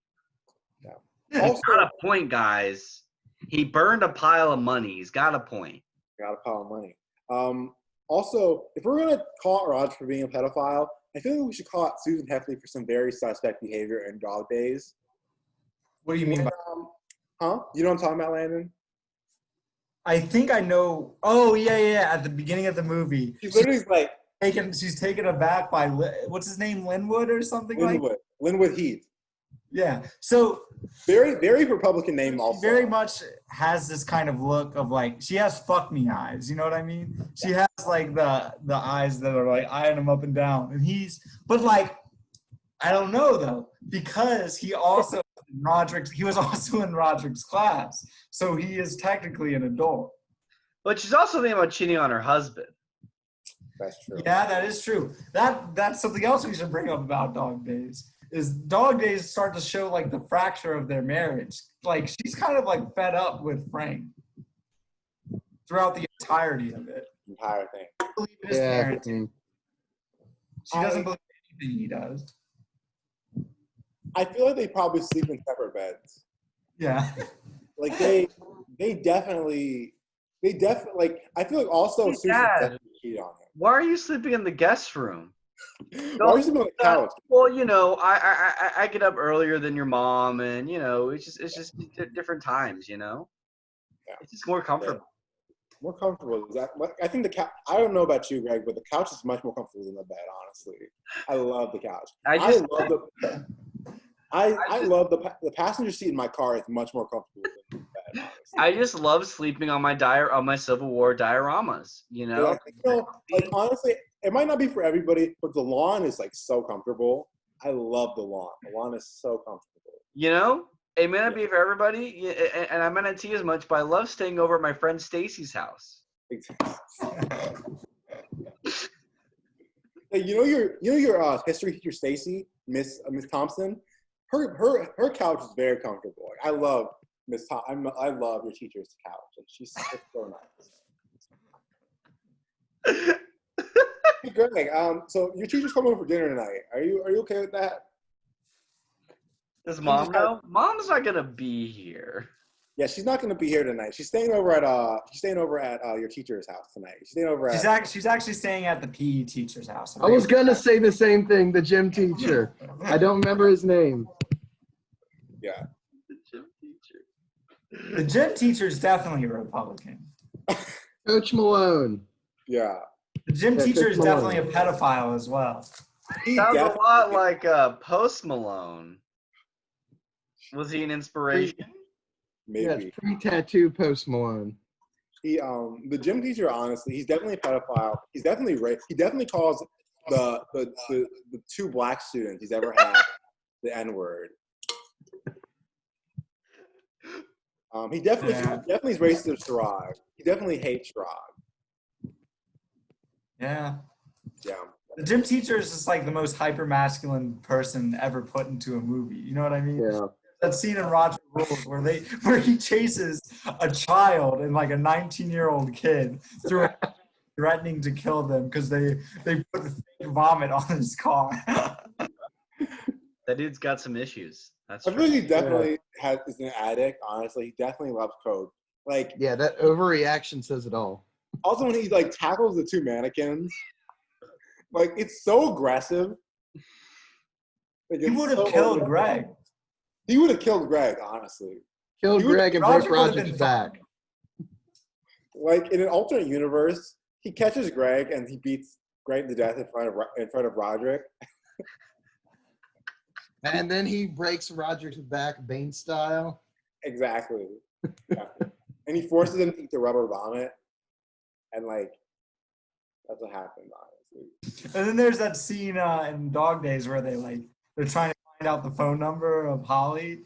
Yeah.
He's got a point, guys. He burned a pile of money. He's got a point.
Got a pile of money. Also, if we're going to call out Roger for being a pedophile, I feel like we should call out Susan Heffley for some very suspect behavior in Dog Days.
What do you mean by
You know what I'm talking about, Landon?
I think I know. Oh, yeah. At the beginning of the movie.
She's literally like...
She's taken aback by, what's his name, Linwood or something like that?
Linwood Heath.
Yeah. So
very, very Republican name also.
Very much has this kind of look of like, she has fuck me eyes. You know what I mean? She has like the eyes that are like eyeing him up and down. And but like, I don't know though, because he was also in Roderick's class. So he is technically an adult.
But she's also thinking about cheating on her husband.
That's true.
Yeah, that is true. That's something else we should bring up about Dog Days. Is Dog Days start to show like the fracture of their marriage. Like she's kind of like fed up with Frank throughout the entirety of it.
entire thing.
Believe in his
Yeah.
parenting. She doesn't believe anything he does.
I feel like they probably sleep in separate beds.
Yeah.
Like they definitely like I feel like also
Hey,
Susan
Dad.
definitely cheated on
Why are you sleeping in the guest room?
him. Why are you sleeping on the couch?
Well, you know, I get up earlier than your mom, and you know, it's just different times, you know.
Yeah.
It's just more comfortable.
More comfortable. Is that? I think the couch. I don't know about you, Greg, but the couch is much more comfortable than the bed. Honestly, I love the couch. I love the passenger seat in my car is much more comfortable than the bed. Honestly,
I just love sleeping on my Civil War dioramas. You know,
like honestly, it might not be for everybody, but the lawn is like so comfortable. I love the lawn. The lawn is so comfortable.
You know, it may not be for everybody, and I might not tea as much, but I love staying over at my friend Stacy's house.
Hey, you know your history teacher Stacy, Miss Thompson. Her couch is very comfortable. Like, I love I love your teacher's couch. Like, she's so nice. Hey, Greg, so your teacher's coming over for dinner tonight. Are you okay with that?
Does Mom know? Mom's not gonna be here.
Yeah, she's not going to be here tonight. She's staying over at your teacher's house tonight. She's staying over at.
She's actually staying at the PE teacher's house.
I was gonna say the same thing. The gym teacher. I don't remember his name.
Yeah.
The gym teacher.
The gym teacher is definitely a Republican.
Coach Malone.
Yeah.
The gym
Yeah,
teacher is
Coach
definitely a
Malone.
pedophile as well.
Sounds a lot like Post Malone. Was he an inspiration?
Maybe.
Yeah, it's pre-tattoo Post Malone.
The gym teacher, honestly, he's definitely a pedophile. He's definitely raped. He definitely calls the two black students he's ever had the N-word. He definitely is racist of Siraj. He definitely hates Siraj.
Yeah.
Yeah.
The gym teacher is just like the most hyper masculine person ever put into a movie. You know what I mean?
Yeah.
That scene in Roderick Rules where he chases a child and like a 19-year-old kid through threatening to kill them because they put fake vomit on his car.
That dude's got some issues. That's
I
true.
think he definitely is an addict. Honestly, he definitely loves coke. Like,
Yeah, that overreaction says it all.
also when he like tackles the two mannequins, like it's so aggressive. Like,
He would have killed Greg.
He would have killed Greg, honestly.
Killed Greg and broke
Roger would've
Roderick's
been
back.
Like in an alternate universe, he catches Greg and he beats Greg to death in front of Roderick.
And then he breaks Roderick's back, Bane style.
Exactly. Yeah. And he forces him to eat the rubber vomit. And like, that's what happened, honestly.
And then there's that scene in Dog Days where they're trying to find out the phone number of Holly.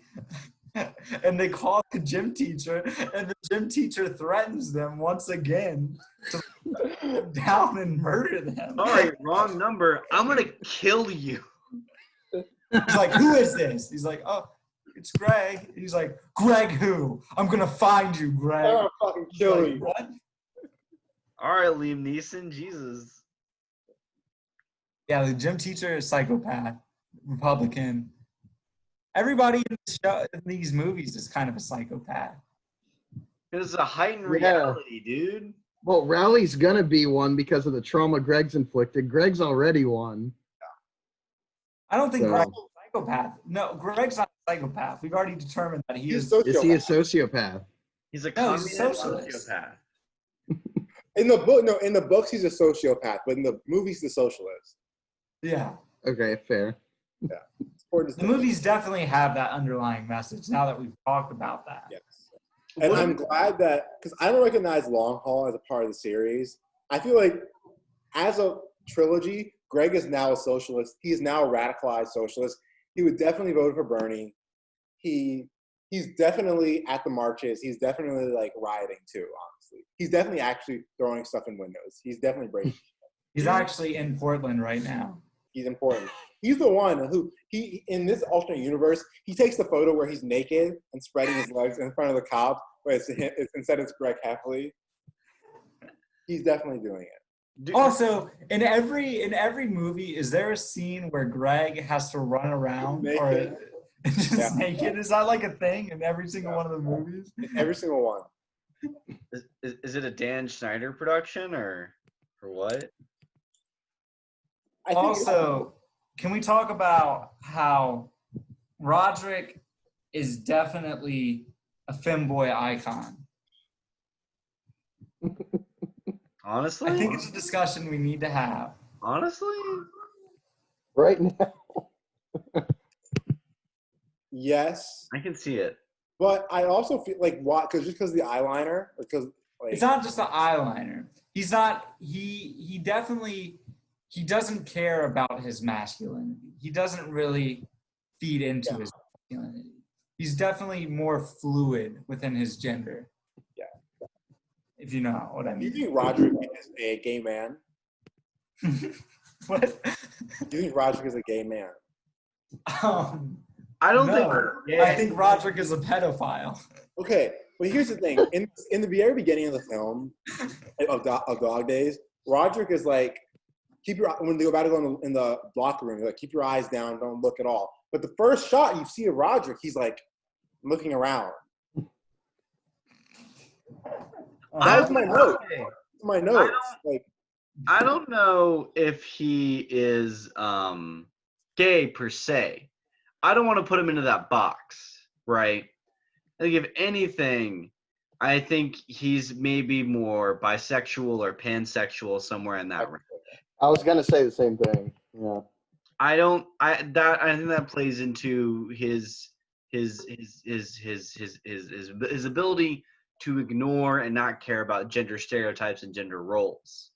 And they call the gym teacher, and the gym teacher threatens them once again to put them down and murder them.
Sorry, wrong number. I'm gonna kill you.
He's like, who is this? He's like, oh, it's Greg. He's like, Greg who? I'm going to find you, Greg.
I'm gonna fucking kill
Like,
you.
what?
All right, Liam Neeson, Jesus.
Yeah, the gym teacher is psychopath, Republican. Everybody in, in these movies is kind of a psychopath.
It's a heightened reality, dude.
Well, Rowley's gonna be one because of the trauma Greg's inflicted. Greg's already one.
I don't think
So-
Greg's a psychopath. No, Greg's not a psychopath. We've already determined that he is.
Is he a sociopath?
He's a
No, he's a
communist
socialist.
sociopath.
In the books he's a sociopath, but in the movies he's a socialist.
Yeah.
Okay, fair.
The movies definitely have that underlying message now that we've talked about that.
Yes. And I'm glad that, because I don't recognize Long Haul as a part of the series. I feel like as a trilogy, Greg is now a socialist. He is now a radicalized socialist. He would definitely vote for Bernie. He's definitely at the marches. He's definitely like rioting too, honestly. He's definitely actually throwing stuff in windows. He's definitely brave.
He's actually in Portland right now.
He's important. He's the one who in this alternate universe, he takes the photo where he's naked and spreading his legs in front of the cops, but instead it's Greg Heffley. He's definitely doing it.
Also, in every movie, is there a scene where Greg has to run around
Naked.
or just
Yeah.
naked? Is that like a thing in every single one of the movies?
Every single one.
Is it a Dan Schneider production or what?
I think
Also, can we talk about how Roderick is definitely a femboy icon?
Honestly,
I think it's a discussion we need to have.
honestly,
Right now.
yes,
I can see it.
but I also feel like why? Because the eyeliner, because like
It's not just the eyeliner. He's not. He definitely. He doesn't care about his masculinity. He doesn't really feed into his masculinity. He's definitely more fluid within his gender.
Yeah.
If you know what I
Do you
mean.
think Roderick is a gay man?
What?
Do you think Roderick is a gay man?
I don't
No,
think.
I think Roderick is a pedophile.
Okay, but here's the thing: in the very beginning of the film of Dog Days, Roderick is like, when they're about to go in the locker room, they're like, keep your eyes down, don't look at all. But the first shot you see of Roderick, he's like looking around. That was my note.
Okay.
My notes. Like,
I don't know if he is gay per se. I don't want to put him into that box, right? I think if anything, I think he's maybe more bisexual or pansexual, somewhere in that range.
I was gonna say the same thing. Yeah.
I think that plays into his ability to ignore and not care about gender stereotypes and gender roles.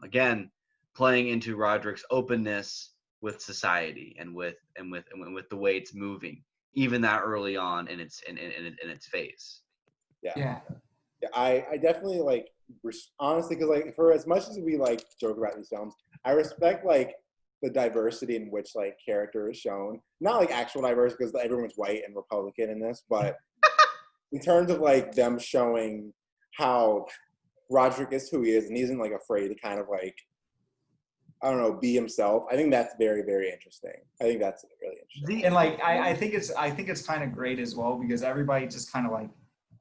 Again, playing into Roderick's openness with society and with the way it's moving, even that early on in its phase.
yeah. I definitely like, honestly, because like, for as much as we like joke about these films, I respect like the diversity in which like character is shown. Not like actual diversity, because everyone's white and Republican in this, but in terms of like them showing how Roderick is who he is and he isn't like afraid to kind of like, I don't know, be himself. I think that's very, very interesting. I think that's really interesting.
And like I think it's kind of great as well because everybody just kind of like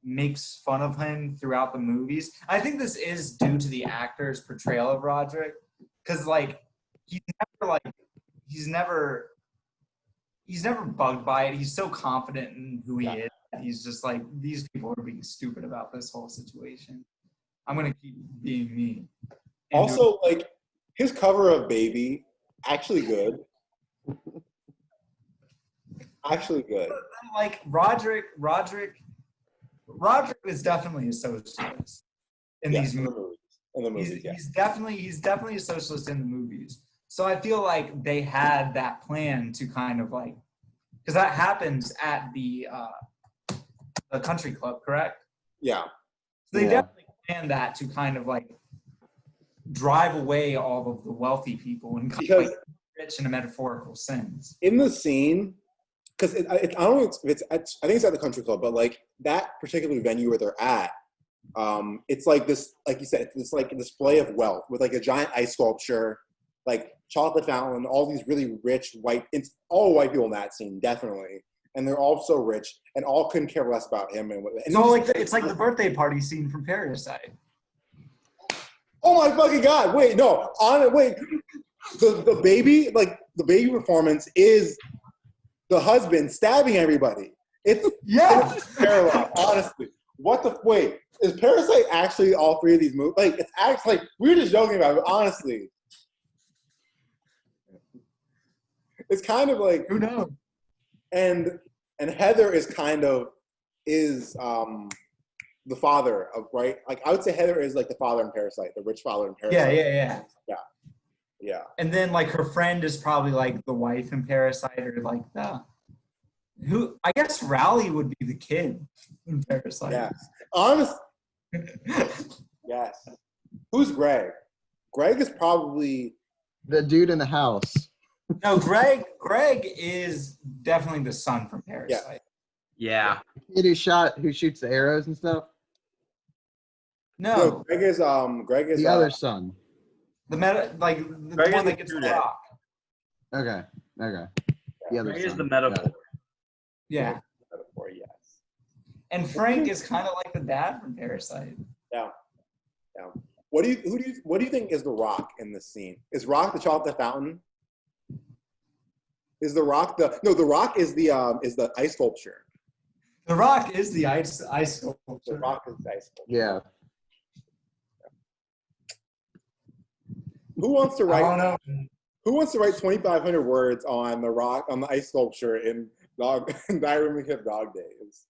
makes fun of him throughout the movies. I think this is due to the actor's portrayal of Roderick, because like he's never bugged by it. He's so confident in who he is. He's just like, these people are being stupid about this whole situation. I'm gonna keep being me.
Also, like his cover of Baby, actually good. Actually good.
Like Roderick is definitely a socialist in these movies.
In the movies,
He's definitely a socialist in the movies. So I feel like they had that plan to kind of like, because that happens at the country club, correct?
Yeah.
So they definitely planned that to kind of like drive away all of the wealthy people and kind of like rich in a metaphorical sense.
In the scene, because I don't know if I think it's at the country club, but like that particular venue where they're at, it's like this, like you said, it's like a display of wealth with like a giant ice sculpture, like chocolate fountain, all these really rich white, it's all white people in that scene, definitely. And they're all so rich and all couldn't care less about him. And
It's like the birthday party scene from Parasite.
Oh my fucking God, wait, no, wait. The baby, like the baby performance is the husband stabbing everybody. It's parallel, honestly. What the wait? Is Parasite actually all three of these movies? Like it's actually like we were just joking about it, but honestly. It's kind of like
Who knows?
And Heather is kind of the father of, right? Like I would say Heather is like the father in Parasite, the rich father in Parasite. Yeah.
And then like her friend is probably like the wife in Parasite, or like who I guess Rowley would be the kid in Parasite.
Yes. Honest. Yes. Who's Greg? Greg is probably
the dude in the house.
No, Greg is definitely the son from Parasite.
Yeah.
Kid who shoots the arrows and stuff.
No,
Greg is
The other son.
the the
Greg
one
is
that
the
gets
true
the
dad.
rock.
Okay. The other
Greg is
son.
the
Got
metaphor.
it.
Yeah.
Metaphor, yes.
And Frank is kind of like the dad from Parasite.
Yeah. What do you think is the Rock in this scene? Is Rock the chocolate fountain? Is the Rock the Rock is the ice sculpture.
The Rock is the ice
The
sculpture.
Rock is the ice sculpture.
Yeah.
Who wants to
I don't
write?
know.
Who wants to write 2,500 words on the Rock on the ice sculpture in Diary of Dog Days?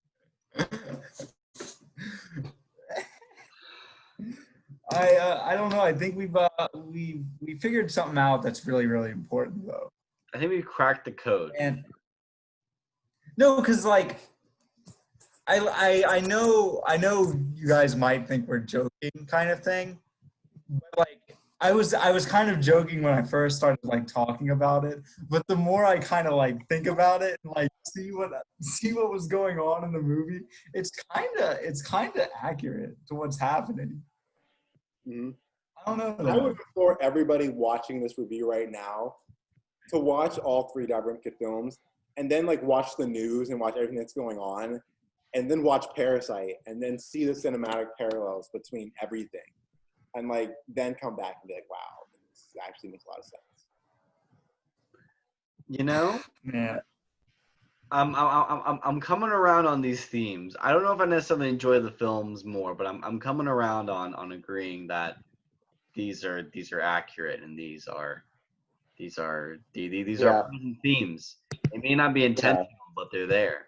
I don't know. I think we figured something out that's really, really important though.
I think we cracked the code.
And no, because like I know you guys might think we're joking kind of thing, but like I was kind of joking when I first started like talking about it, but the more I kind of like think about it and like see what was going on in the movie, it's kind of accurate to what's happening.
Mm-hmm.
I don't know.
I would implore everybody watching this review right now to watch all 3 Diary Wimpy Kid films, and then like watch the news and watch everything that's going on, and then watch Parasite, and then see the cinematic parallels between everything, and like then come back and be like, wow, this actually makes a lot of sense.
You know,
Yeah.
I'm coming around on these themes. I don't know if I necessarily enjoy the films more, but I'm coming around on agreeing that these are accurate and these are present themes. They may not be intentional, but they're there.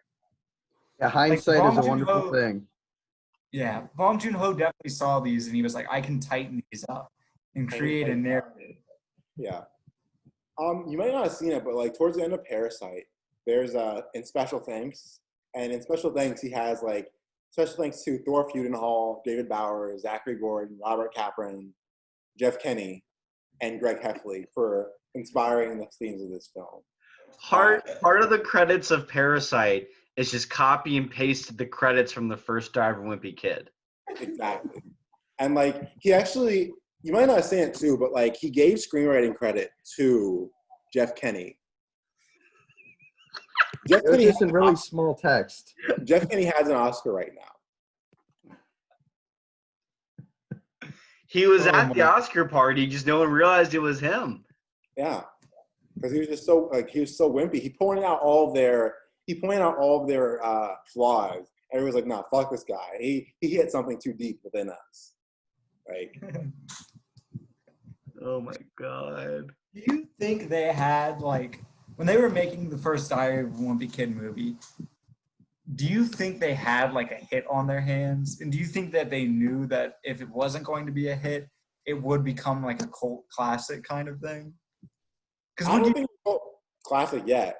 Yeah, hindsight
Bong
is a
Joon-ho-
wonderful thing.
Yeah, Bong Joon-ho definitely saw these and he was like, I can tighten these up and create a narrative.
Yeah. You might not have seen it, but like towards the end of Parasite, there's in Special Thanks, and in Special Thanks he has like special thanks to Thor Fudenhall, David Bowers, Zachary Gordon, Robert Kaplan, Jeff Kenny, and Greg Heffley for inspiring the themes of this film.
Part of the credits of Parasite is just copy and paste the credits from the first Diary of a Wimpy Kid.
Exactly. And like he actually, you might not have seen it too, but like he gave screenwriting credit to Jeff Kenny.
It was just in really small text.
Jeff Kenny has an Oscar right now.
He was at the Oscar party, just no one realized it was him.
Yeah, because he was just so he was so wimpy. He pointed out all of their flaws. Everyone's like, "Nah, fuck this guy. He hit something too deep within us." Like,
oh my god.
Do you think they had like when they were making the first Diary of a Wimpy Kid movie? Do you think they had like a hit on their hands? And do you think that they knew that if it wasn't going to be a hit, it would become like a cult classic kind of thing? Because
I don't think it's a cult classic yet.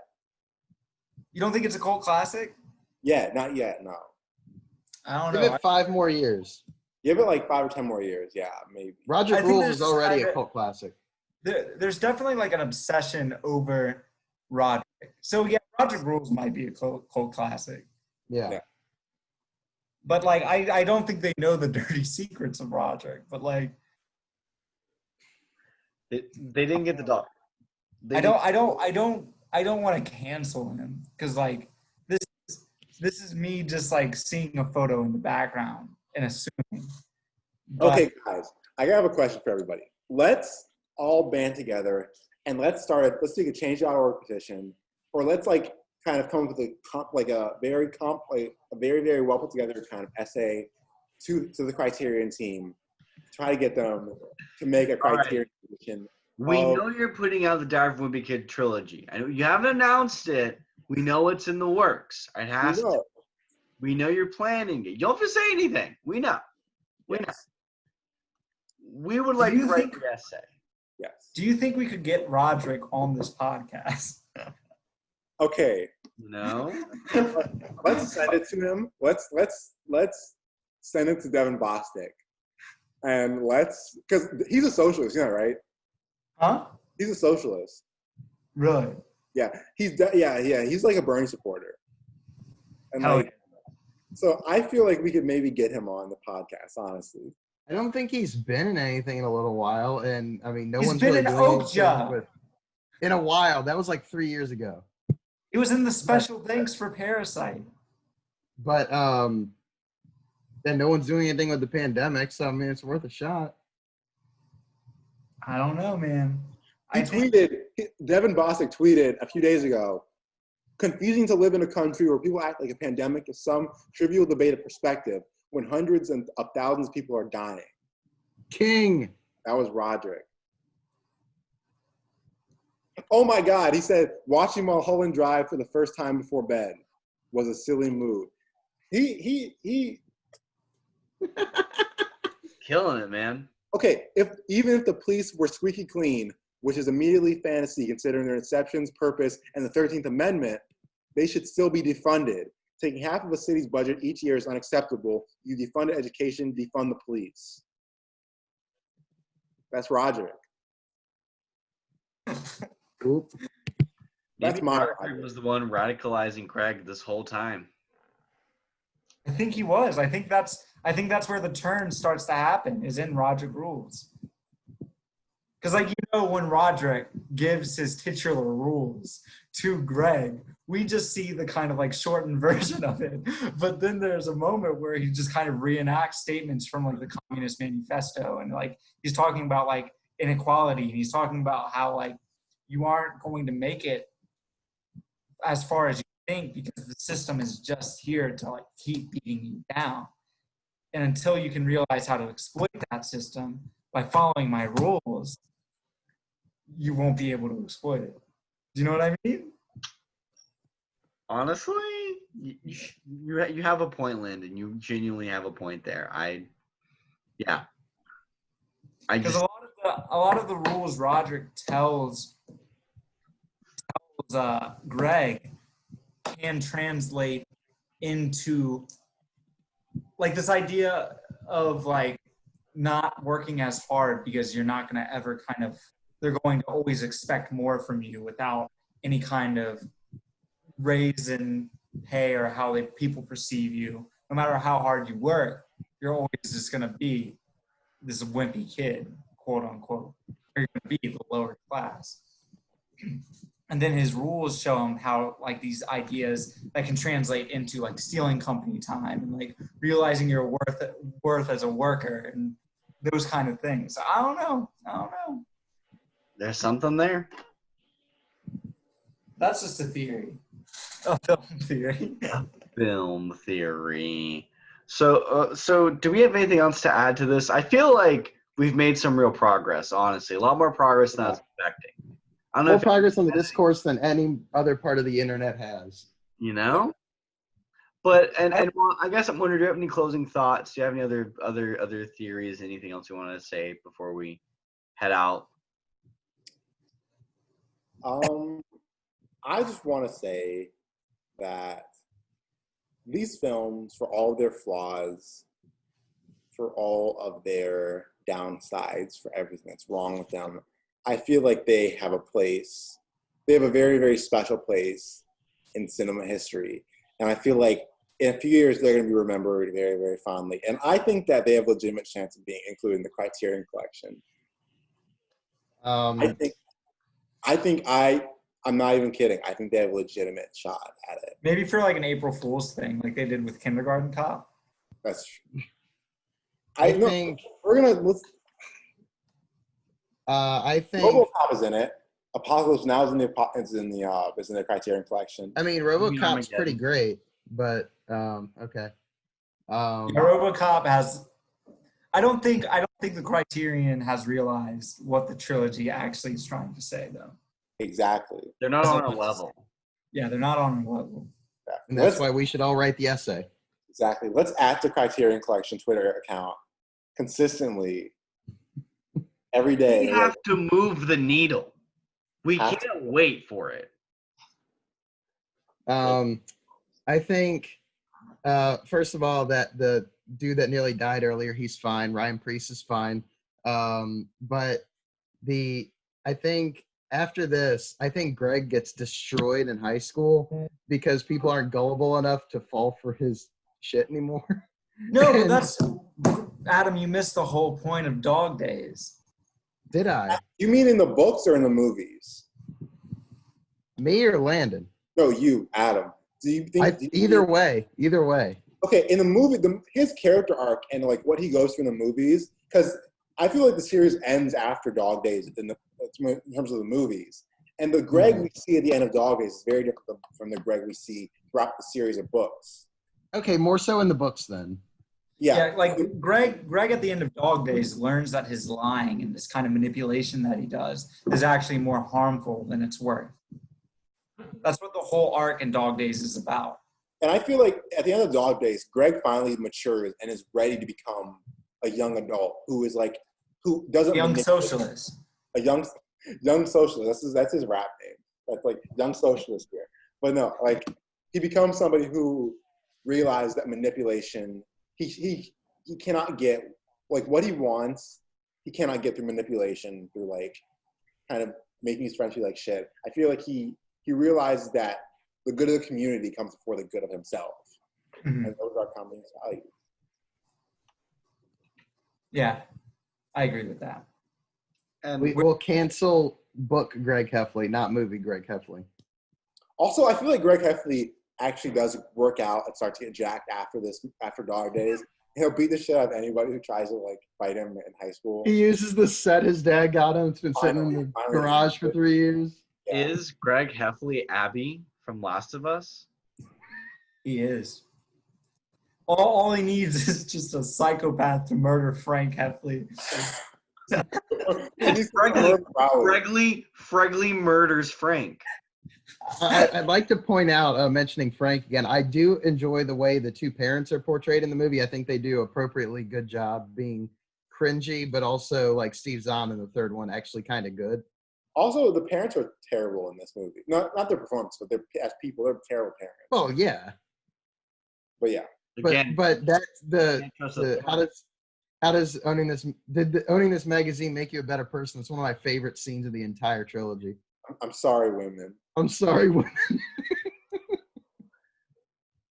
You don't think it's a cult classic?
Yeah, not yet. No.
I don't
Give
know.
it 5 more years.
Give it like 5 or 10 more years. Yeah, maybe.
Roderick Rules is already a cult classic.
There's definitely like an obsession over Roderick. So yeah, Roderick Rules might be a cult classic.
Yeah.
But like I don't think they know the dirty secrets of Roderick. But like
they didn't get the dog.
I don't want to cancel him because like this is me just like seeing a photo in the background and assuming. But,
Okay, guys, I have a question for everybody. Let's all band together and let's take a change.org petition, or let's like kind of come up with a very very well put together kind of essay to the Criterion team, try to get them to make a Criterion petition.
We know you're putting out the Diary of a Wimpy Kid trilogy. I know you haven't announced it. We know it's in the works. It has to. We know you're planning it. You don't have to say anything. We know. We know. We would like to write your essay.
Yes.
do you think we could get Roderick on this podcast?
Okay.
No.
Let's send it to him. Let's send it to Devin Bostic, and because he's a socialist, you know, right?
Huh?
He's a socialist.
Really?
Yeah, he's like a Bernie supporter. And
Hell
like, so I feel like we could maybe get him on the podcast, honestly.
I don't think he's been in anything in a little while, and I mean, no
He's
one's
been
really
in
doing anything
Okja.
with in a while. That was like 3 years ago.
He was in the special thanks for Parasite.
But then no one's doing anything with the pandemic, so I mean, it's worth a shot.
I don't know, man.
Devin Bostic tweeted a few days ago, confusing to live in a country where people act like a pandemic is some trivial debate of perspective when hundreds of thousands of people are dying.
King.
That was Roderick. Oh my God, he said, watching Mulholland Drive for the first time before bed was a silly move. He
Killing it, man.
Okay, even if the police were squeaky clean, which is immediately fantasy considering their inceptions, purpose, and the 13th Amendment, they should still be defunded. Taking half of a city's budget each year is unacceptable. You defund education, defund the police. That's Roderick.
Oop.
That's
Maybe
my
Roderick
Roderick.
was the one radicalizing Craig this whole time.
I think he was. I think that's where the turn starts to happen, is in Roderick Rules. Because, like, when Roderick gives his titular rules to Greg, we just see the kind of like shortened version of it. But then there's a moment where he just kind of reenacts statements from like the Communist Manifesto, and like he's talking about like inequality, and he's talking about how like you aren't going to make it as far as you think because the system is just here to like keep beating you down. And until you can realize how to exploit that system by following my rules, you won't be able to exploit it. Do you know what I mean?
Honestly, you have a point, Landon. You genuinely have a point there.
Because a lot of the rules Roderick tells Greg can translate into like this idea of like not working as hard because you're not going to ever kind of, they're going to always expect more from you without any kind of raise in pay or how people perceive you. No matter how hard you work, you're always just going to be this wimpy kid, quote unquote. You're going to be the lower class. And then his rules show him how like these ideas that can translate into like stealing company time and like realizing your worth as a worker and those kind of things. I don't know.
There's something there.
That's just a theory. A film theory.
Film theory. So do we have anything else to add to this? I feel like we've made some real progress, honestly. A lot more progress than I was expecting. I don't know
More
if
progress on the discourse than any other part of the internet has.
But well, I guess I'm wondering, do you have any closing thoughts? Do you have any other theories? Anything else you want to say before we head out?
I just want to say that these films, for all of their flaws, for all of their downsides, for everything that's wrong with them, I feel like they have a place. They have a very, very special place in cinema history. And I feel like in a few years, they're going to be remembered very, very fondly. And I think that they have a legitimate chance of being included in the Criterion Collection. I'm not even kidding. I think they have a legitimate shot at it.
Maybe for like an April Fool's thing, like they did with Kindergarten Cop.
That's true.
I think
RoboCop is in it. Apocalypse Now is in the Criterion Collection.
I mean, RoboCop's pretty great, but okay.
RoboCop has. I don't think the Criterion has realized what the trilogy actually is trying to say, though.
Exactly.
They're not on our level.
Yeah, they're not on our level.
And that's why we should all write the essay.
Exactly. Let's add the Criterion Collection Twitter account consistently every day.
We have to move the needle. We can't wait for it.
I think, first of all, that the dude that nearly died earlier, he's fine. Ryan Priest is fine. But I think after this, I think Greg gets destroyed in high school because people aren't gullible enough to fall for his shit anymore.
No, but Adam, you missed the whole point of Dog Days.
Did I?
You mean in the books or in the movies?
Me or Landon?
No, you, Adam. Do you think
Either way.
Okay, in the movie, his character arc and like what he goes through in the movies, because I feel like the series ends after Dog Days in terms of the movies, and the Greg we see at the end of Dog Days is very different from the Greg we see throughout the series of books.
Okay, more so in the books then.
Yeah, like Greg at the end of Dog Days learns that his lying and this kind of manipulation that he does is actually more harmful than it's worth. That's what the whole arc in Dog Days is about.
And I feel like at the end of Dog Days, Greg finally matures and is ready to become a young adult who doesn't
Young socialist.
A young socialist. That's his rap name. That's like young socialist here. But no, like he becomes somebody who realized that manipulation he cannot get like what he wants. He cannot get through manipulation through like kind of making his friends feel like shit. I feel like he realizes that the good of the community comes before the good of himself. Mm-hmm. And those are common values.
Yeah, I agree with that.
And we will cancel book Greg Heffley, not movie Greg Heffley.
Also, I feel like Greg Heffley actually does work out and starts to get jacked after Dog Days. He'll beat the shit out of anybody who tries to like fight him in high school.
He uses the set his dad got him. It's been sitting in the garage for 3 years.
Yeah. Is Greg Heffley Abby from Last of Us?
He is. All he needs is just a psychopath to murder Frank Heffley.
Fregly murders Frank.
I'd like to point out, mentioning Frank again, I do enjoy the way the two parents are portrayed in the movie. I think they do appropriately good job being cringy, but also like Steve Zahn in the third one, actually kind of good.
Also, the parents are terrible in this movie. Not their performance, but as people, they're terrible parents.
Oh yeah.
But yeah.
But that's how does owning this magazine make you a better person? It's one of my favorite scenes of the entire trilogy.
I'm sorry, women.
I'm sorry, women.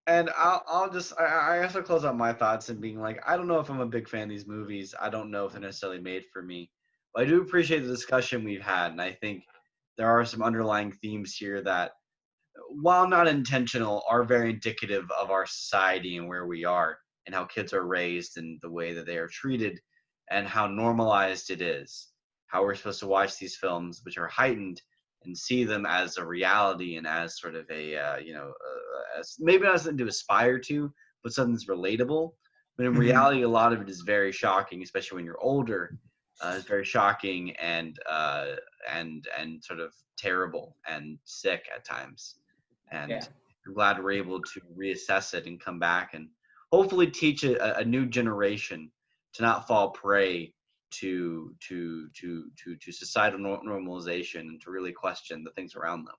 And I guess I'll close out my thoughts and being like, I don't know if I'm a big fan of these movies. I don't know if they're necessarily made for me. But I do appreciate the discussion we've had, and I think there are some underlying themes here that, while not intentional, are very indicative of our society and where we are and how kids are raised and the way that they are treated and how normalized it is, how we're supposed to watch these films, which are heightened, and see them as a reality and as sort of as maybe not something to aspire to, but something that's relatable. But in reality, a lot of it is very shocking, especially when you're older. It's very shocking and sort of terrible and sick at times. And I'm glad we're able to reassess it and come back and hopefully teach a new generation to not fall prey to societal normalization and to really question the things around them.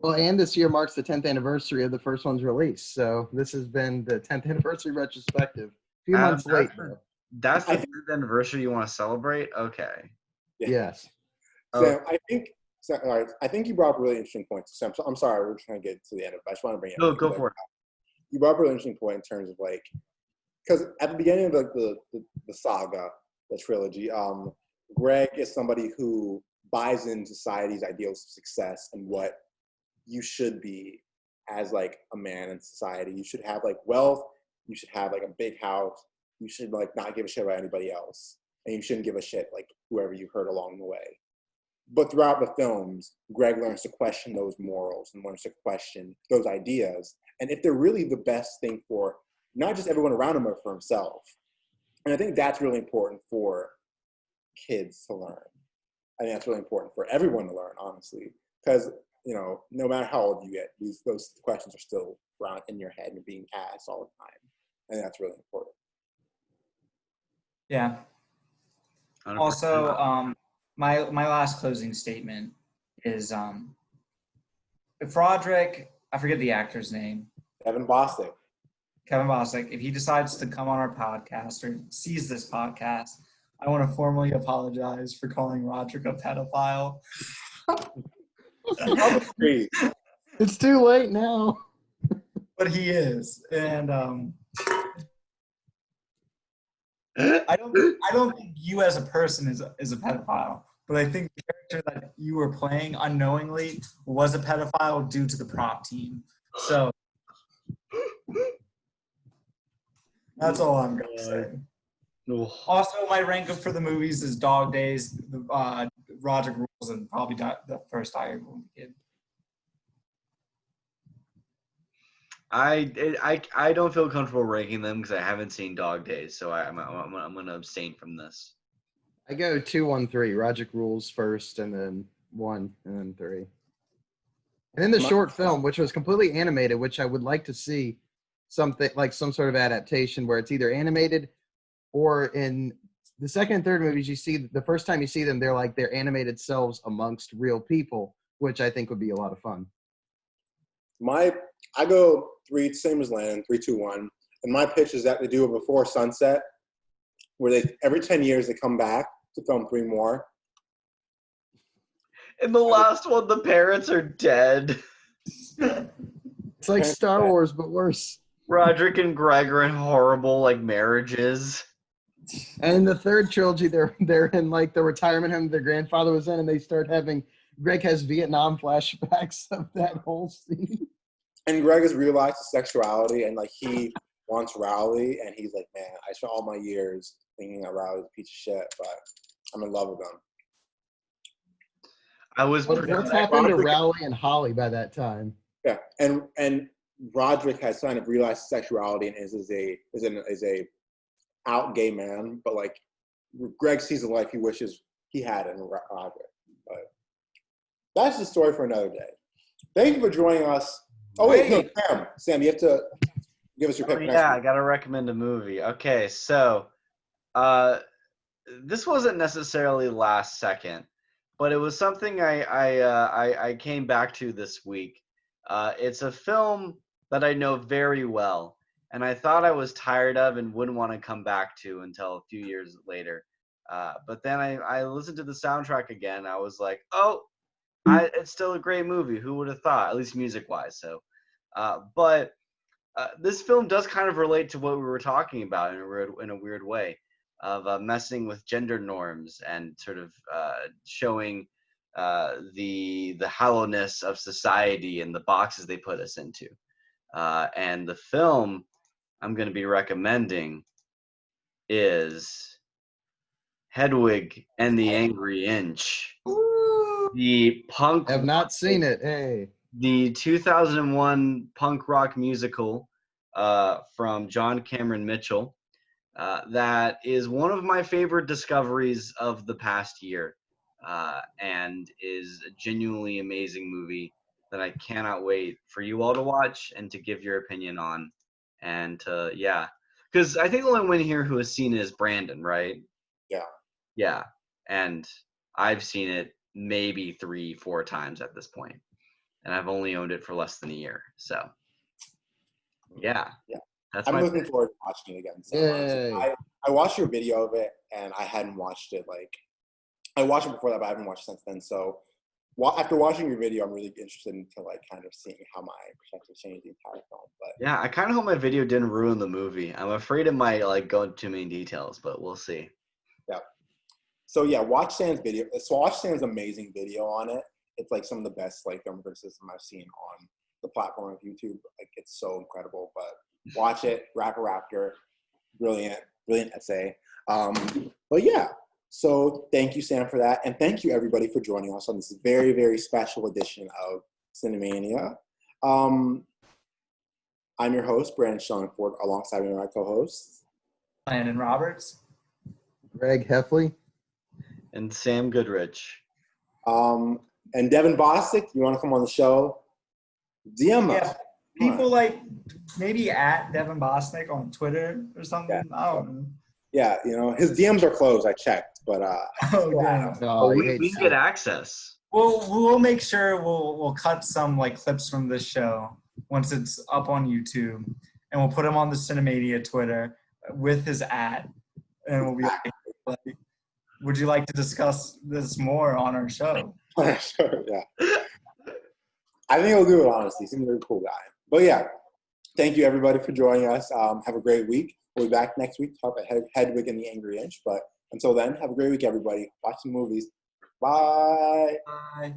Well, and this year marks the 10th anniversary of the first one's release. So this has been the 10th anniversary retrospective. A few months late, though.
That's the 10th anniversary you want to celebrate? Okay.
Yeah.
Yes.
Sam, I think you brought up a really interesting point. Sam, I'm sorry, we're trying to get to the end of it, but I just want to bring it up.
Go for it.
You brought up a really interesting point in terms of like, because at the beginning of like the saga, the trilogy, Greg is somebody who buys in society's ideals of success and what you should be as like a man in society. You should have like wealth. You should have like a big house. You should like not give a shit about anybody else, and you shouldn't give a shit like whoever you hurt along the way. But throughout the films, Greg learns to question those morals and learns to question those ideas, and if they're really the best thing for not just everyone around him, but for himself. And I think that's really important for kids to learn. I think that's really important for everyone to learn, honestly, because no matter how old you get, those questions are still around in your head and being asked all the time, and that's really important.
Yeah. 100%. Also, my last closing statement is if Roderick, I forget the actor's name.
Kevin Bostic,
if he decides to come on our podcast or sees this podcast, I want to formally apologize for calling Roderick a pedophile.
It's too late now.
But he is. And I don't think you as a person is a pedophile, but I think the character that you were playing unknowingly was a pedophile due to the prop team. So that's all I'm gonna say. Also, my rank up for the movies is Dog Days, Roderick Rules, and probably the first Wimpy Kid.
I don't feel comfortable ranking them because I haven't seen Dog Days, so I'm gonna abstain from this.
I go 2, 1, 3. Roderick Rules first, and then 1, and then 3. And then the short film, which was completely animated, which I would like to see something like some sort of adaptation where it's either animated or in the second and third movies, you see the first time you see them, they're like their animated selves amongst real people, which I think would be a lot of fun.
I go 3, same as Landon, 3, 2, 1. And my pitch is that they do a Before Sunset, where they every 10 years they come back to film 3 more.
In the last one, the parents are dead.
It's like Star Wars, but worse.
Roderick and Greg are in horrible like marriages.
And in the third trilogy, they're in like the retirement home their grandfather was in, and they start having Greg has Vietnam flashbacks of that whole scene.
And Greg has realized his sexuality, and like he wants Rowley, and he's like, man, I spent all my years thinking that Rowley's a piece of shit, but I'm in love with him.
What's happened to Rowley and Holly by that time?
Yeah, and Roderick has kind of realized his sexuality and is a out gay man, but like Greg sees the life he wishes he had in Roderick. But that's the story for another day. Thank you for joining us. Oh wait, no, Sam, you have to give us your pick.
Yeah, I gotta recommend a movie. Okay, so this wasn't necessarily last second, but it was something I came back to this week. It's a film that I know very well, and I thought I was tired of and wouldn't want to come back to until a few years later. But then I listened to the soundtrack again. I was like, oh, it's still a great movie. Who would have thought? At least music-wise. So, but this film does kind of relate to what we were talking about in a weird way, of messing with gender norms and sort of showing the hollowness of society and the boxes they put us into. And the film I'm going to be recommending is Hedwig and the Angry Inch. The punk.
Have not seen it. Hey.
The 2001 punk rock musical from John Cameron Mitchell. That is one of my favorite discoveries of the past year, and is a genuinely amazing movie that I cannot wait for you all to watch and to give your opinion on. And because I think the only one here who has seen it is Brandon, right?
Yeah.
Yeah, and I've seen it maybe 3-4 times at this point, and I've only owned it for less than a year. So, yeah.
I'm looking forward to watching it again. So I watched your video of it, and I hadn't watched it. Like, I watched it before that, but I haven't watched it since then. So, after watching your video, I'm really interested into like kind of seeing how my perspective changed the entire film. But
yeah, I kind of hope my video didn't ruin the movie. I'm afraid it might like go into too many details, but we'll see.
Yeah. So yeah, watch Sam's video. So watch Sam's amazing video on it. It's like some of the best like film criticism I've seen on the platform of YouTube. Like it's so incredible. But watch it, Raptor, brilliant essay. But yeah, so thank you, Sam, for that, and thank you everybody for joining us on this very, very special edition of Cinemania. I'm your host, Brandon Schellingford, alongside me, my co-hosts,
Landon Roberts,
Greg Heffley,
and Sam Goodrich.
And Devin Bostic, you want to come on the show? DM us.
People like maybe at Devin Bosnick on Twitter or something. Yeah. I don't know.
Yeah, you know, his DMs are closed. I checked, but
we can get access.
We'll make sure we'll cut some like clips from this show once it's up on YouTube, and we'll put him on the Cinemania Twitter with his ad, and we'll be like, would you like to discuss this more on our show?
Sure, yeah. I think he'll do it, honestly. He's a really cool guy. But yeah, thank you everybody for joining us. Have a great week. We'll be back next week to talk about Hedwig and the Angry Inch. But until then, have a great week, everybody. Watch some movies. Bye.
Bye.